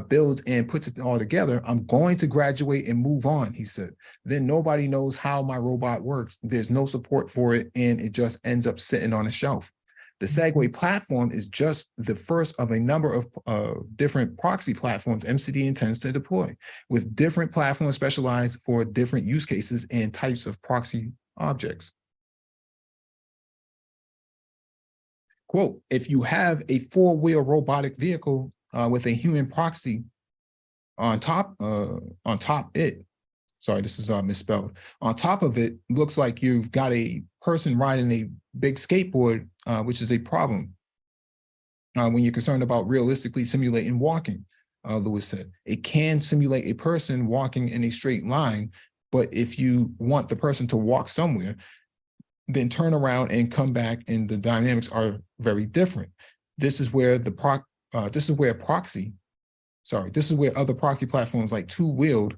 builds and puts it all together, I'm going to graduate and move on, he said. Then nobody knows how my robot works. There's no support for it, and it just ends up sitting on a shelf. The Segway platform is just the first of a number of different proxy platforms MCD intends to deploy, with different platforms specialized for different use cases and types of proxy objects. Quote, if you have a four-wheel robotic vehicle with a human proxy on top it, sorry, this is misspelled. On top of it, looks like you've got a person riding a big skateboard, which is a problem when you're concerned about realistically simulating walking, Lewis said. It can simulate a person walking in a straight line, but if you want the person to walk somewhere, then turn around and come back, and the dynamics are very different. This is where other proxy platforms like two-wheeled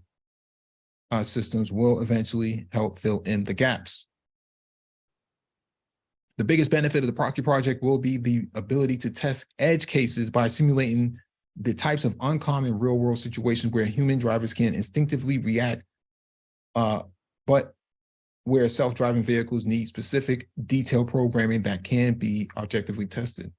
systems will eventually help fill in the gaps. The biggest benefit of the proxy project will be the ability to test edge cases by simulating the types of uncommon real-world situations where human drivers can instinctively react, but where self-driving vehicles need specific detailed programming that can be objectively tested.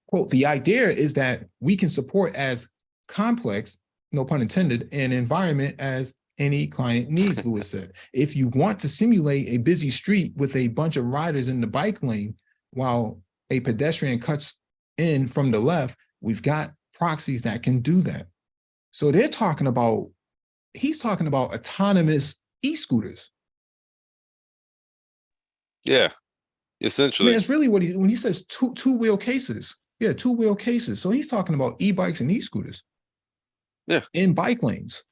Quote, the idea is that we can support as complex, no pun intended, an environment as any client needs, Lewis said. If you want to simulate a busy street with a bunch of riders in the bike lane while a pedestrian cuts in from the left, we've got proxies that can do that. So he's talking about autonomous e-scooters. Yeah, essentially. I mean, it's really what when he says two-wheel cases. Yeah, two-wheel cases. So he's talking about e-bikes and e-scooters. Yeah. In bike lanes.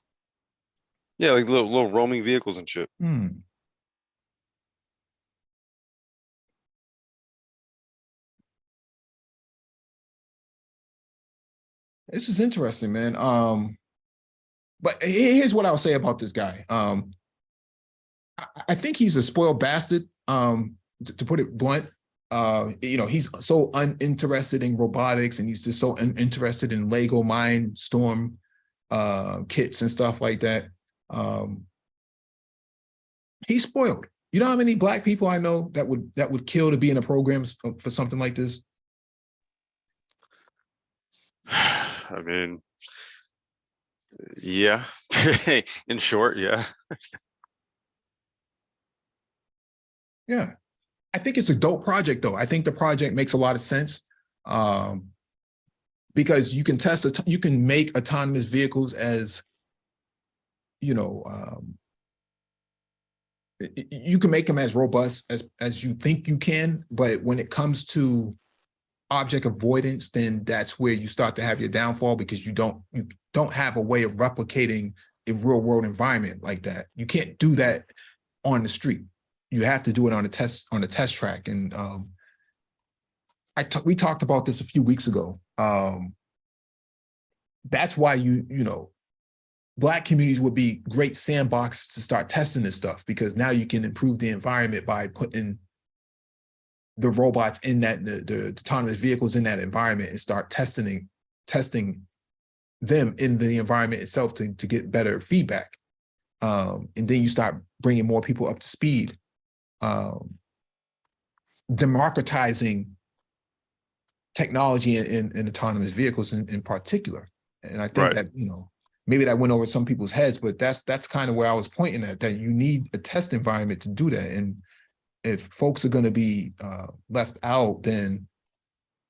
Yeah, like little roaming vehicles and shit. This is interesting, man. But here's what I'll say about this guy. I think he's a spoiled bastard, to put it blunt. He's so uninterested in robotics, and he's just so uninterested in Lego Mindstorm kits and stuff like that. He's spoiled. You know how many Black people I know that would kill to be in a program for something like this? I mean, yeah. In short, yeah. Yeah. I think it's a dope project, though. I think the project makes a lot of sense, because you can you can make autonomous vehicles as, you know, you can make them as robust as you think you can, but when it comes to object avoidance, then that's where you start to have your downfall, because you don't have a way of replicating a real world environment like that. You can't do that on the street. You have to do it on a test track. And we talked about this a few weeks ago. That's why you know, Black communities would be great sandbox to start testing this stuff, because now you can improve the environment by putting the robots in that, the autonomous vehicles in that environment, and start testing them in the environment itself to get better feedback. And then you start bringing more people up to speed, democratizing technology in autonomous vehicles in particular. And I think that, you know, maybe that went over some people's heads, but that's kind of where I was pointing at, that you need a test environment to do that. And if folks are going to be left out, then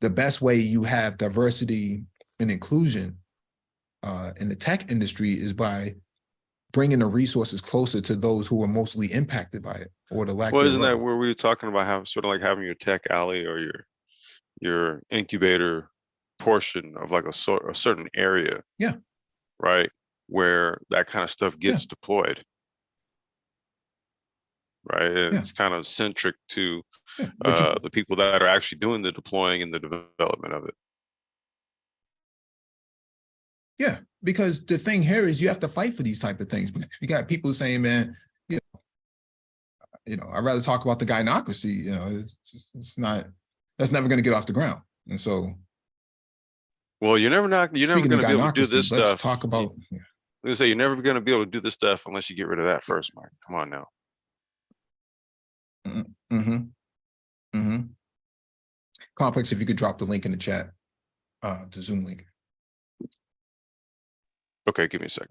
the best way you have diversity and inclusion in the tech industry is by bringing the resources closer to those who are mostly impacted by it, or the lack. Well, isn't that where we were talking about having your tech alley or your incubator portion of like a certain area? Yeah. Right, where that kind of stuff gets deployed. Right, and it's kind of centric to the people that are actually doing the deploying and the development of it. Yeah, because the thing here is you have to fight for these type of things. You got people saying, man, you know, I'd rather talk about the gynocracy. You know, it's not, that's never going to get off the ground. And so, well, you're never going to be able to do this stuff. Let's talk about. Let's say you're never going to be able to do this stuff unless you get rid of that first, Mike. Come on now. Complex, if you could drop the link in the chat, the Zoom link. Okay, give me a second.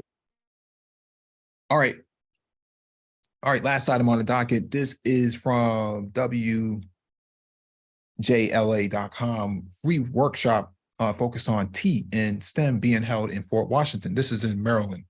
All right. Last item on the docket. This is from WJLA.com. Free workshop focused on T and STEM being held in Fort Washington. This is in Maryland.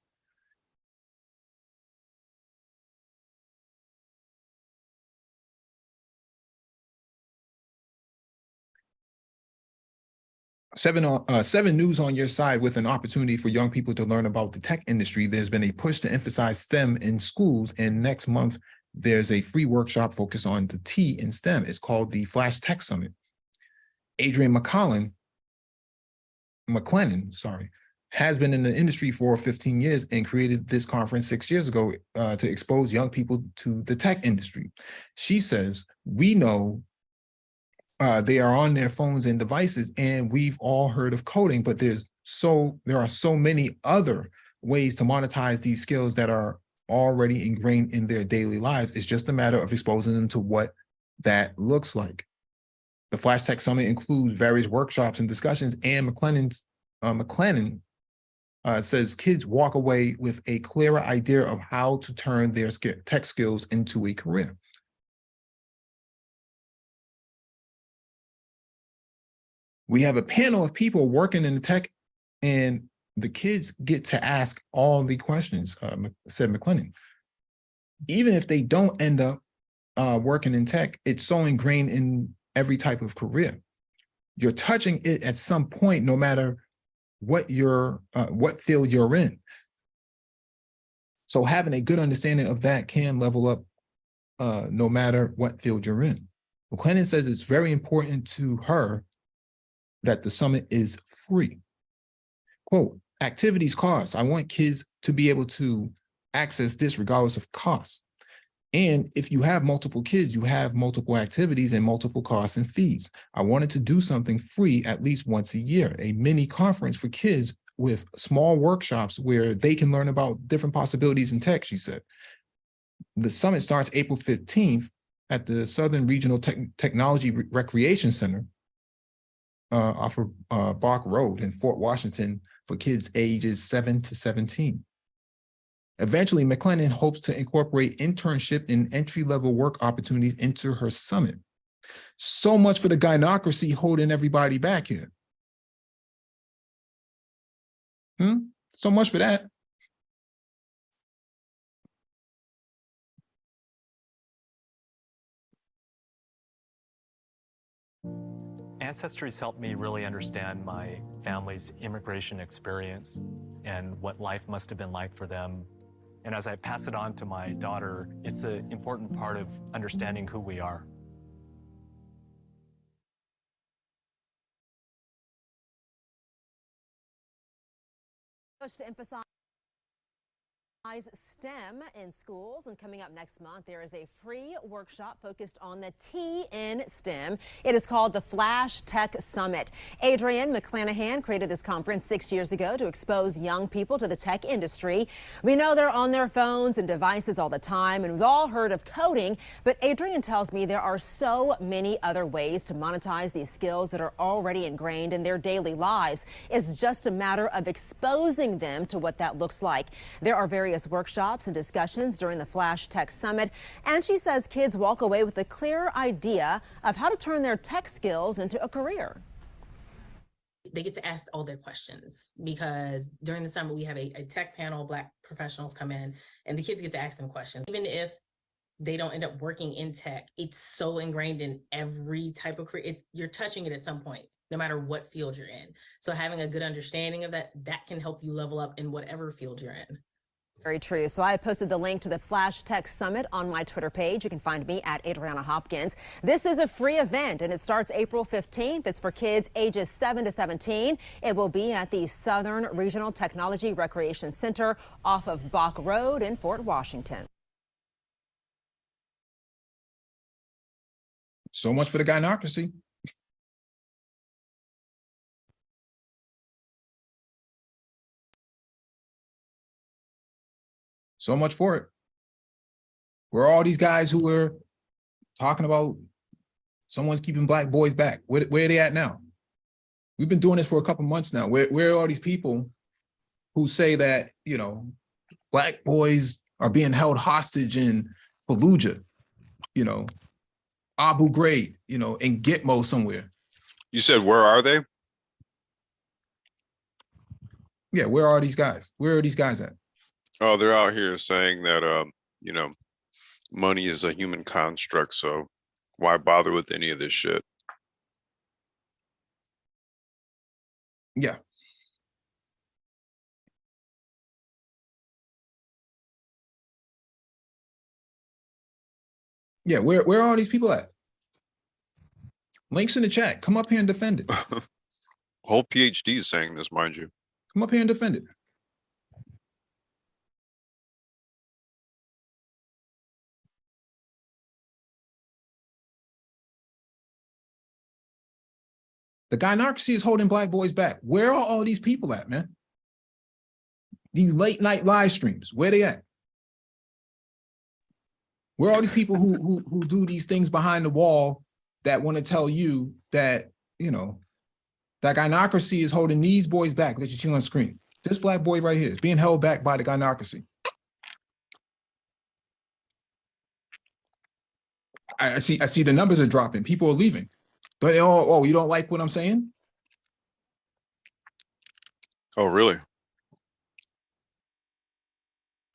Seven News on your side with an opportunity for young people to learn about the tech industry. There's been a push to emphasize STEM in schools, and next month there's a free workshop focused on the T in STEM. It's called the Flash Tech Summit. Adrian McClennan, has been in the industry for 15 years and created this conference 6 years ago to expose young people to the tech industry. She says, we know they are on their phones and devices, and we've all heard of coding, but there are so many other ways to monetize these skills that are already ingrained in their daily lives. It's just a matter of exposing them to what that looks like. The Flash Tech Summit includes various workshops and discussions, and McClennan says kids walk away with a clearer idea of how to turn their tech skills into a career. We have a panel of people working in the tech, and the kids get to ask all the questions, said McClennan. Even if they don't end up working in tech, it's so ingrained in every type of career. You're touching it at some point, no matter what field you're in. So having a good understanding of that can level up no matter what field you're in. McClennan says it's very important to her that the summit is free. Quote, activities cost. I want kids to be able to access this regardless of cost. And if you have multiple kids, you have multiple activities and multiple costs and fees. I wanted to do something free at least once a year, a mini conference for kids with small workshops where they can learn about different possibilities in tech, she said. The summit starts April 15th at the Southern Regional Technology Recreation Center off of Bark Road in Fort Washington for kids ages 7 to 17. Eventually, McLennan hopes to incorporate internship and entry-level work opportunities into her summit. So much for the gynocracy holding everybody back here. So much for that. Ancestry's helped me really understand my family's immigration experience and what life must have been like for them. And as I pass it on to my daughter, it's an important part of understanding who we are. To emphasize STEM in schools, and coming up next month there is a free workshop focused on the T in STEM. It is called the Flash Tech Summit. Adrienne McClanahan created this conference 6 years ago to expose young people to the tech industry. We know they're on their phones and devices all the time, and we've all heard of coding, but Adrienne tells me there are so many other ways to monetize these skills that are already ingrained in their daily lives. It's just a matter of exposing them to what that looks like. There are various workshops and discussions during the Flash Tech Summit, and she says kids walk away with a clear idea of how to turn their tech skills into a career. They get to ask all their questions because during the summer we have a tech panel, Black professionals come in, and the kids get to ask them questions. Even if they don't end up working in tech, it's so ingrained in every type of career. You're touching it at some point, no matter what field you're in. So having a good understanding of that can help you level up in whatever field you're in. Very true. So I posted the link to the Flash Tech Summit on my Twitter page. You can find me at Adriana Hopkins. This is a free event, and it starts April 15th. It's for kids ages 7 to 17. It will be at the Southern Regional Technology Recreation Center off of Bach Road in Fort Washington. So much for the gynocracy. So much for it. Where are all these guys who were talking about someone's keeping Black boys back? Where are they at now? We've been doing this for a couple months now. Where are all these people who say that, you know, Black boys are being held hostage in Fallujah, you know, Abu Ghraib, you know, in Gitmo somewhere? You said, where are they? Yeah, where are these guys? Where are these guys at? Oh, they're out here saying that, you know, money is a human construct, so why bother with any of this shit? Yeah. Yeah, where are all these people at? Links in the chat. Come up here and defend it. Whole PhD is saying this, mind you. Come up here and defend it. The gynocracy is holding Black boys back. Where are all these people at, man? These late night live streams, where they at? Where are all these people who do these things behind the wall that want to tell you that, you know, that gynocracy is holding these boys back that you see on screen? This Black boy right here is being held back by the gynocracy. I see the numbers are dropping. People are leaving. But oh, you don't like what I'm saying? Oh, really?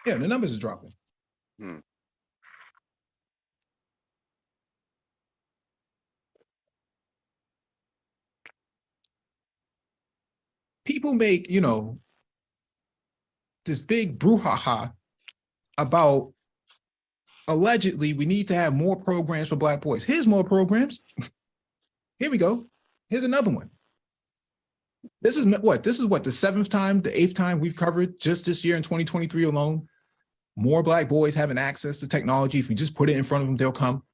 Yeah, the numbers are dropping. People make, you know, this big brouhaha about allegedly we need to have more programs for Black boys. Here's more programs. Here we go. Here's another one. This is what? This is what, the 7th time, the 8th time we've covered just this year in 2023 alone. More Black boys having access to technology. If we just put it in front of them, they'll come.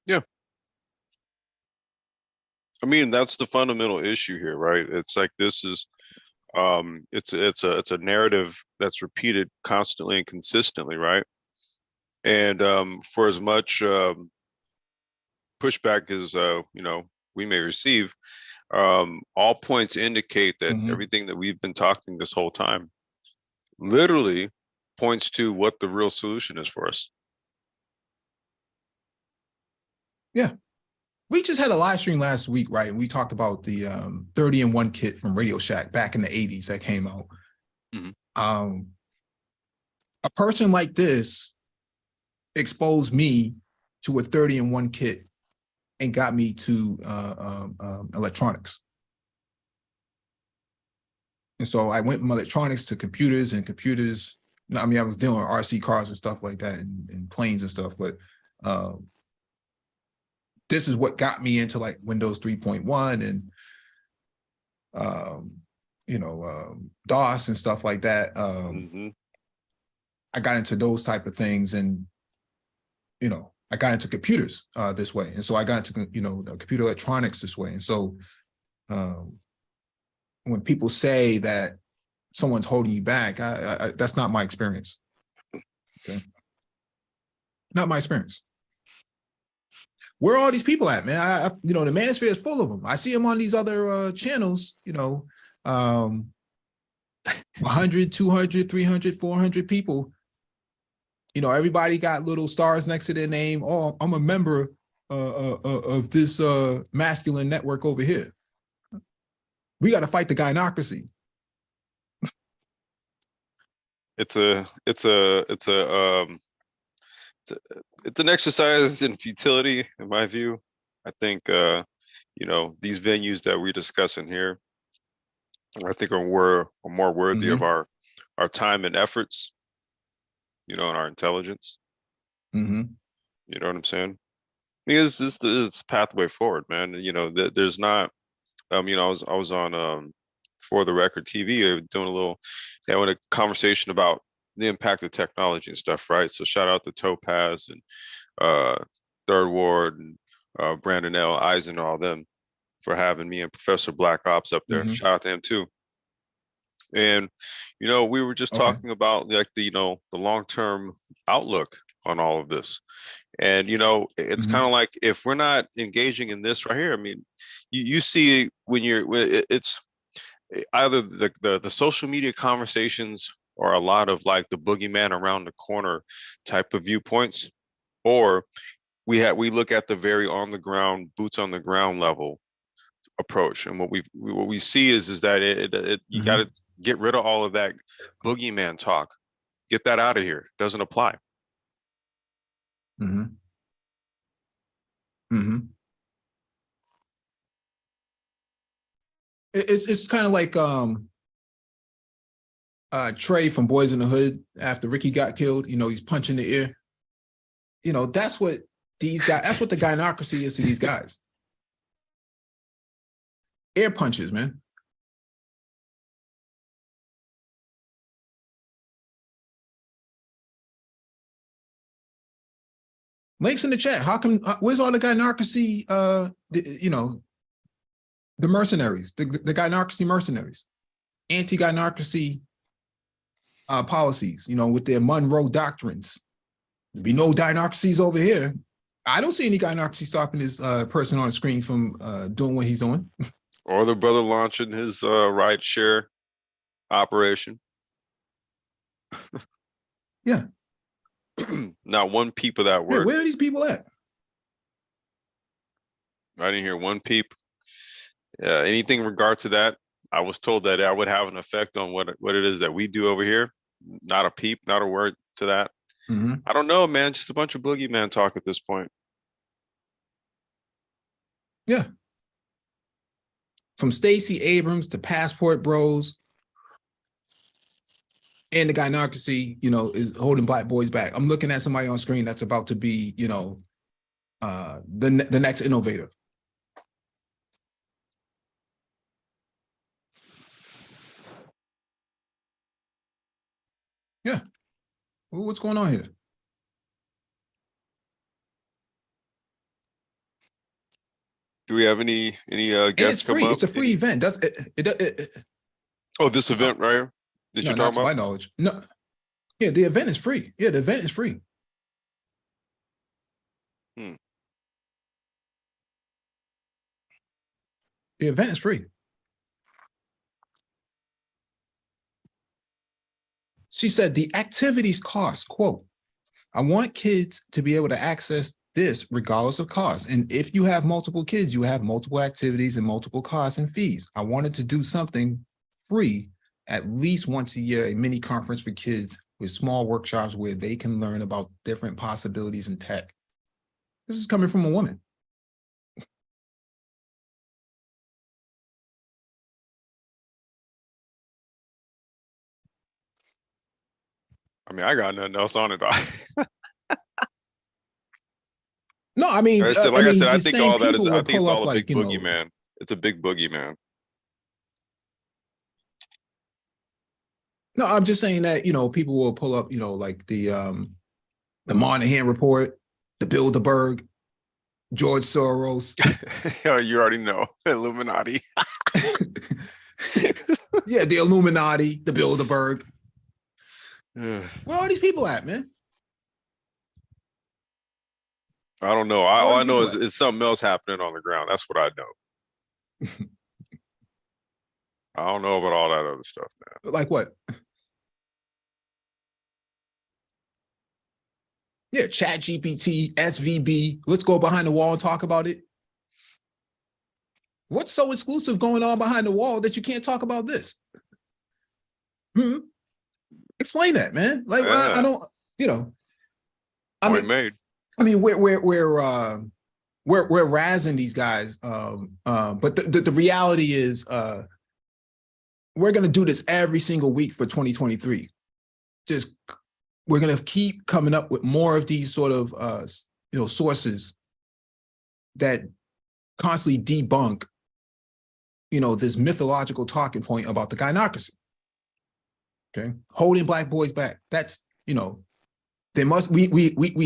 Yeah. I mean, that's the fundamental issue here, right? It's like this is it's a narrative that's repeated constantly and consistently, right? And for as much pushback as we may receive, all points indicate that everything that we've been talking this whole time literally points to what the real solution is for us. Yeah. We just had a live stream last week, right? And we talked about the 30-in-1 kit from Radio Shack back in the 80s that came out. A person like this exposed me to a 30-in-1 kit and got me to electronics. And so I went from electronics to computers and computers. I mean, I was dealing with RC cars and stuff like that and planes and stuff, but this is what got me into like Windows 3.1 and DOS and stuff like that. I got into those type of things, and I got into computers this way, and so I got into computer electronics this way. And so when people say that someone's holding you back, that's not my experience. Okay, not my experience. Where are all these people at, man? The manosphere is full of them. I see them on these other channels, 100, 200, 300, 400 people. Everybody got little stars next to their name. Oh, I'm a member of this masculine network over here. We got to fight the gynocracy. It's an exercise in futility, in my view. I think these venues that we discuss in here, I think are more worthy of our time and efforts, and our intelligence. You know what I'm saying? Because this is pathway forward, man. There's not. I was on For the Record TV doing a conversation about the impact of technology and stuff, right? So shout out to Topaz and Third Ward and Brandon L. Eisen and all them for having me and Professor Black Ops up there. Shout out to him too. And we were just talking about like the long-term outlook on all of this. And it's kind of like, if we're not engaging in this right here, I mean, you see when it's either the social media conversations or a lot of like the boogeyman around the corner type of viewpoints, or we look at the very on the ground, boots on the ground level approach. And what we see is that you got to get rid of all of that boogeyman talk. Get that out of here. Doesn't apply. It's kind of like Trey from Boys in the Hood after Ricky got killed. He's punching the air. That's what these guys. That's what the gynocracy is to these guys. Air punches, man. Links in the chat. How come? Where's all the gynocracy? The mercenaries, the gynocracy mercenaries, anti-gynocracy policies. With their Monroe doctrines. There'd be no gynocracies over here. I don't see any gynocracy stopping this person on the screen from doing what he's doing. Or the brother launching his ride share operation. Yeah. Not one peep of that word. Hey, where are these people at? I didn't hear one peep. Anything in regard to that, I was told that I would have an effect on what it is that we do over here. Not a peep, not a word to that. I don't know, man. Just a bunch of boogeyman talk at this point. Yeah. From Stacey Abrams to Passport Bros. And the gynocracy, is holding Black boys back. I'm looking at somebody on screen that's about to be, the next innovator. Yeah. Well, what's going on here? Do we have any guests? And it's free. It's a free event. Oh, this event right here? No, not to my knowledge. No. Yeah, the event is free. Yeah, the event is free. Hmm. The event is free. She said the activities cost, quote, I want kids to be able to access this regardless of cost. And if you have multiple kids, you have multiple activities and multiple costs and fees. I wanted to do something free at least once a year, a mini conference for kids with small workshops where they can learn about different possibilities in tech. This is coming from a woman. I mean, I got nothing else on it. No, I mean, Like I said, I the think same all that is, people I will think pull it's up all a like, big boogeyman. It's a big boogeyman. No, I'm just saying that, people will pull up, like the Moynihan report, the Bilderberg, George Soros. You already know, Illuminati. Yeah, the Illuminati, the Bilderberg. Where are these people at, man? I don't know. All I know is something else happening on the ground. That's what I know. I don't know about all that other stuff, man. Like what? Yeah, Chat GPT, SVB. Let's go behind the wall and talk about it. What's so exclusive going on behind the wall that you can't talk about this? Explain that, man. Like, Yeah. I don't, Point made. I mean, we're razzing these guys, but the reality is, we're gonna do this every single week for 2023. We're gonna keep coming up with more of these sort of sources that constantly debunk, this mythological talking point about the gynocracy. Okay, holding Black boys back. That's we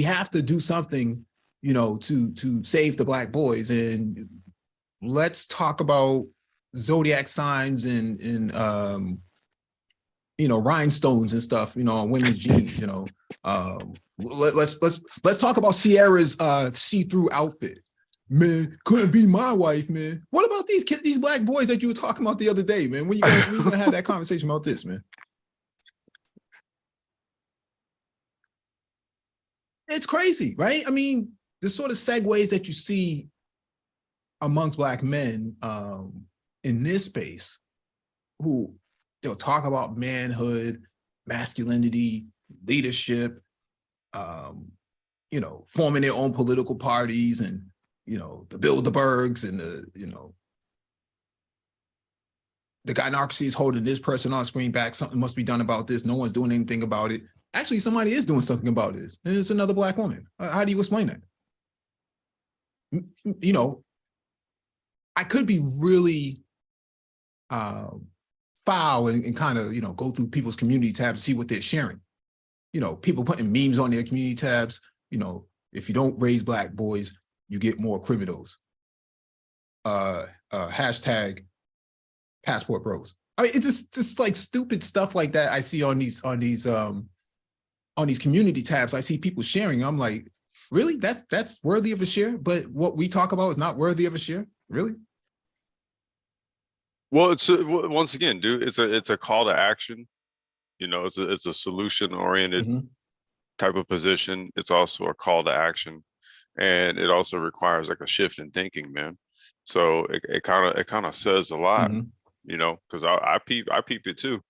have to do something, to save the Black boys. And let's talk about zodiac signs and rhinestones and stuff, on women's jeans. Let's talk about Sierra's see-through outfit. Man, couldn't be my wife, man. What about these kids, these Black boys that you were talking about the other day, man? When you gonna have that conversation about this, man? It's crazy, right? I mean, the sort of segues that you see amongst Black men in this space, who they'll talk about manhood, masculinity, leadership, forming their own political parties, and the Bilderbergs and the gynocracy is holding this person on screen back. Something must be done about this. No one's doing anything about it. Actually, somebody is doing something about this, and it's another Black woman. How do you explain that? I could be really foul and kind of, go through people's community tabs to see what they're sharing. People putting memes on their community tabs. If you don't raise Black boys, you get more criminals. Hashtag passport bros. I mean, it's just like stupid stuff like that I see on these community tabs. I see people sharing. I'm like, really? That's worthy of a share, but what we talk about is not worthy of a share? Really? Well, it's once again, dude, it's a call to action. It's a solution oriented type of position. It's also a call to action, and it also requires like a shift in thinking, man. So it kind of says a lot, because I peep it too,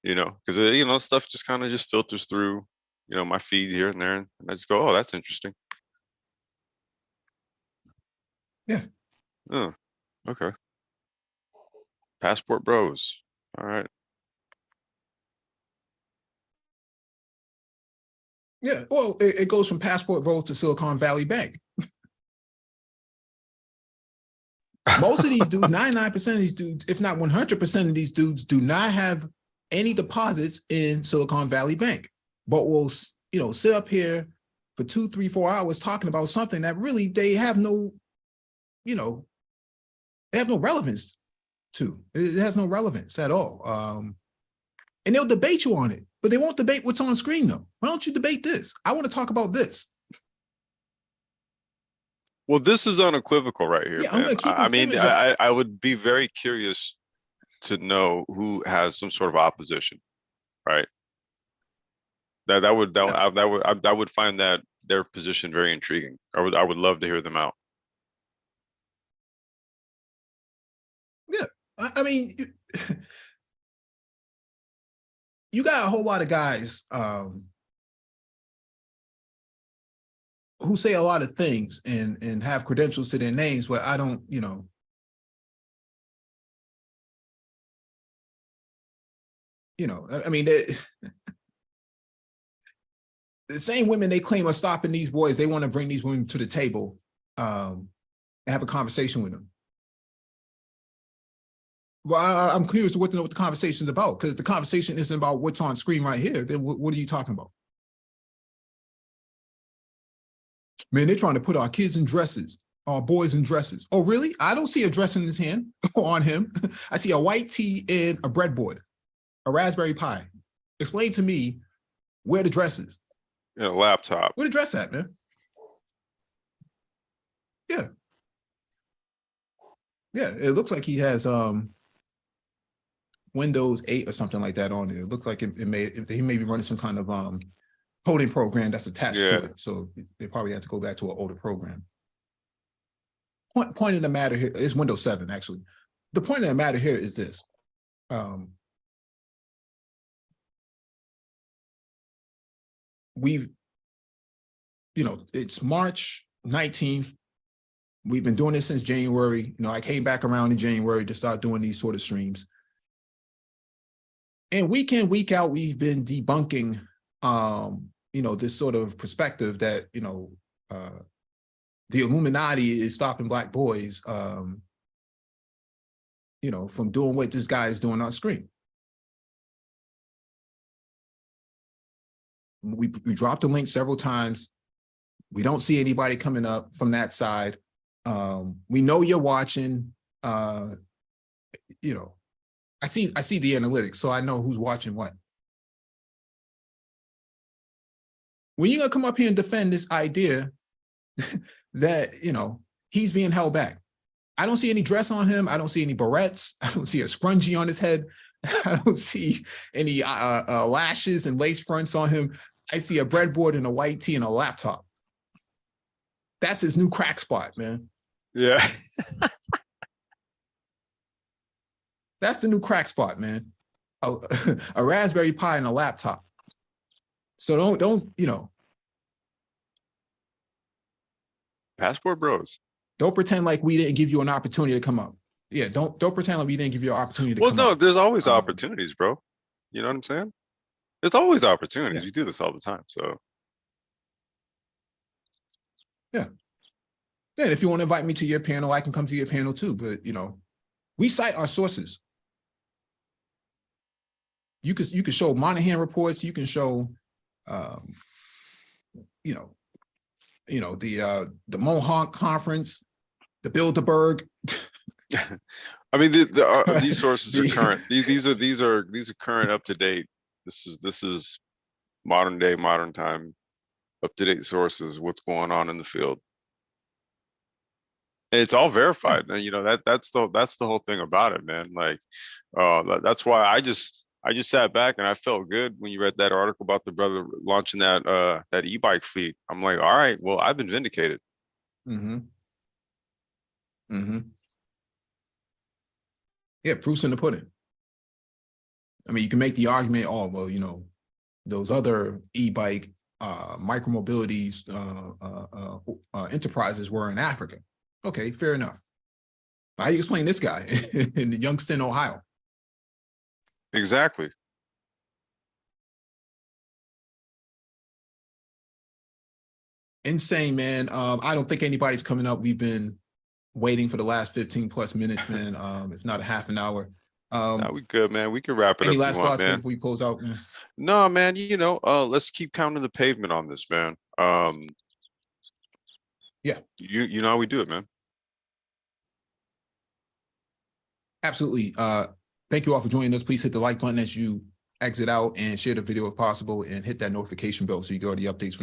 because stuff just kind of just filters through, my feed here and there, and I just go, oh, that's interesting. Yeah. Oh, okay. Passport bros. All right. Yeah. Well, it goes from passport bros to Silicon Valley Bank. Most of these dudes, 99% of these dudes, if not 100% of these dudes, do not have any deposits in Silicon Valley Bank, but will, sit up here for 2, 3, 4 hours talking about something that really they have no, they have no relevance to. It has no relevance at all. And they'll debate you on it, but they won't debate what's on screen though. Why don't you debate this? I want to talk about this. Well, this is unequivocal right here, Yeah, I'm man. gonna keep I his mean, image up. I would be very curious to know who has some sort of opposition, right? I would find that their position very intriguing. I would love to hear them out. Yeah, I mean, you got a whole lot of guys who say a lot of things and have credentials to their names, but I don't, I mean, the same women they claim are stopping these boys, they want to bring these women to the table and have a conversation with them. Well, I'm curious to what to know what the conversation is about, because the conversation isn't about what's on screen right here. Then what are you talking about? Man, they're trying to put our kids in dresses, our boys in dresses. Oh, really? I don't see a dress in his hand on him. I see a white tee and a breadboard, a Raspberry Pi. Explain to me where the dress is. Yeah, laptop. Where the dress at, man? Yeah. Yeah, it looks like he has Windows 8 or something like that on there. It looks like he may be running some kind of coding program that's attached to it. So they probably have to go back to an older program. Point of the matter here is Windows 7, actually. The point of the matter here is this. It's March 19th. We've been doing this since January. I came back around in January to start doing these sort of streams. And week in, week out, we've been debunking, this sort of perspective that, the Illuminati is stopping Black boys, from doing what this guy is doing on screen. We dropped the link several times. We don't see anybody coming up from that side. We know you're watching, I see the analytics, so I know who's watching what. When you're gonna come up here and defend this idea that, he's being held back? I don't see any dress on him. I don't see any barrettes. I don't see a scrunchie on his head. I don't see any lashes and lace fronts on him. I see a breadboard and a white tee and a laptop. That's his new crack spot, man. Yeah. That's the new crack spot, man. A Raspberry Pi and a laptop. So don't Passport bros. Don't pretend like we didn't give you an opportunity to come up. Yeah, don't pretend like we didn't give you an opportunity to come up. Well, no, there's always opportunities, bro. You know what I'm saying? There's always opportunities. Yeah. We do this all the time, so. Yeah. Yeah, if you want to invite me to your panel, I can come to your panel too. But, we cite our sources. You could show Monahan reports. You can show, the Mohawk conference, the Bilderberg. I mean, these sources are current. These are current, up to date. This is modern day, modern time, up to date sources. What's going on in the field? And it's all verified. And that's the whole thing about it, man. Like, that's why I just sat back and I felt good when you read that article about the brother launching that e-bike fleet. I'm like, all right, well, I've been vindicated. Mm-hmm. Mm-hmm. Yeah, proof's in the pudding. I mean, you can make the argument, oh, well, those other e-bike micromobilities enterprises were in Africa. Okay, fair enough. How do you explain this guy in Youngstown, Ohio? Exactly. Insane, man. I don't think anybody's coming up. We've been waiting for the last 15 plus minutes, man. If not a half an hour. No, we good, man. We can wrap it up. Any last thoughts before we close out, man? No, man. Let's keep counting the pavement on this, man. Yeah. You know how we do it, man. Absolutely. Thank you all for joining us. Please hit the like button as you exit out and share the video if possible, and hit that notification bell so you get all the updates from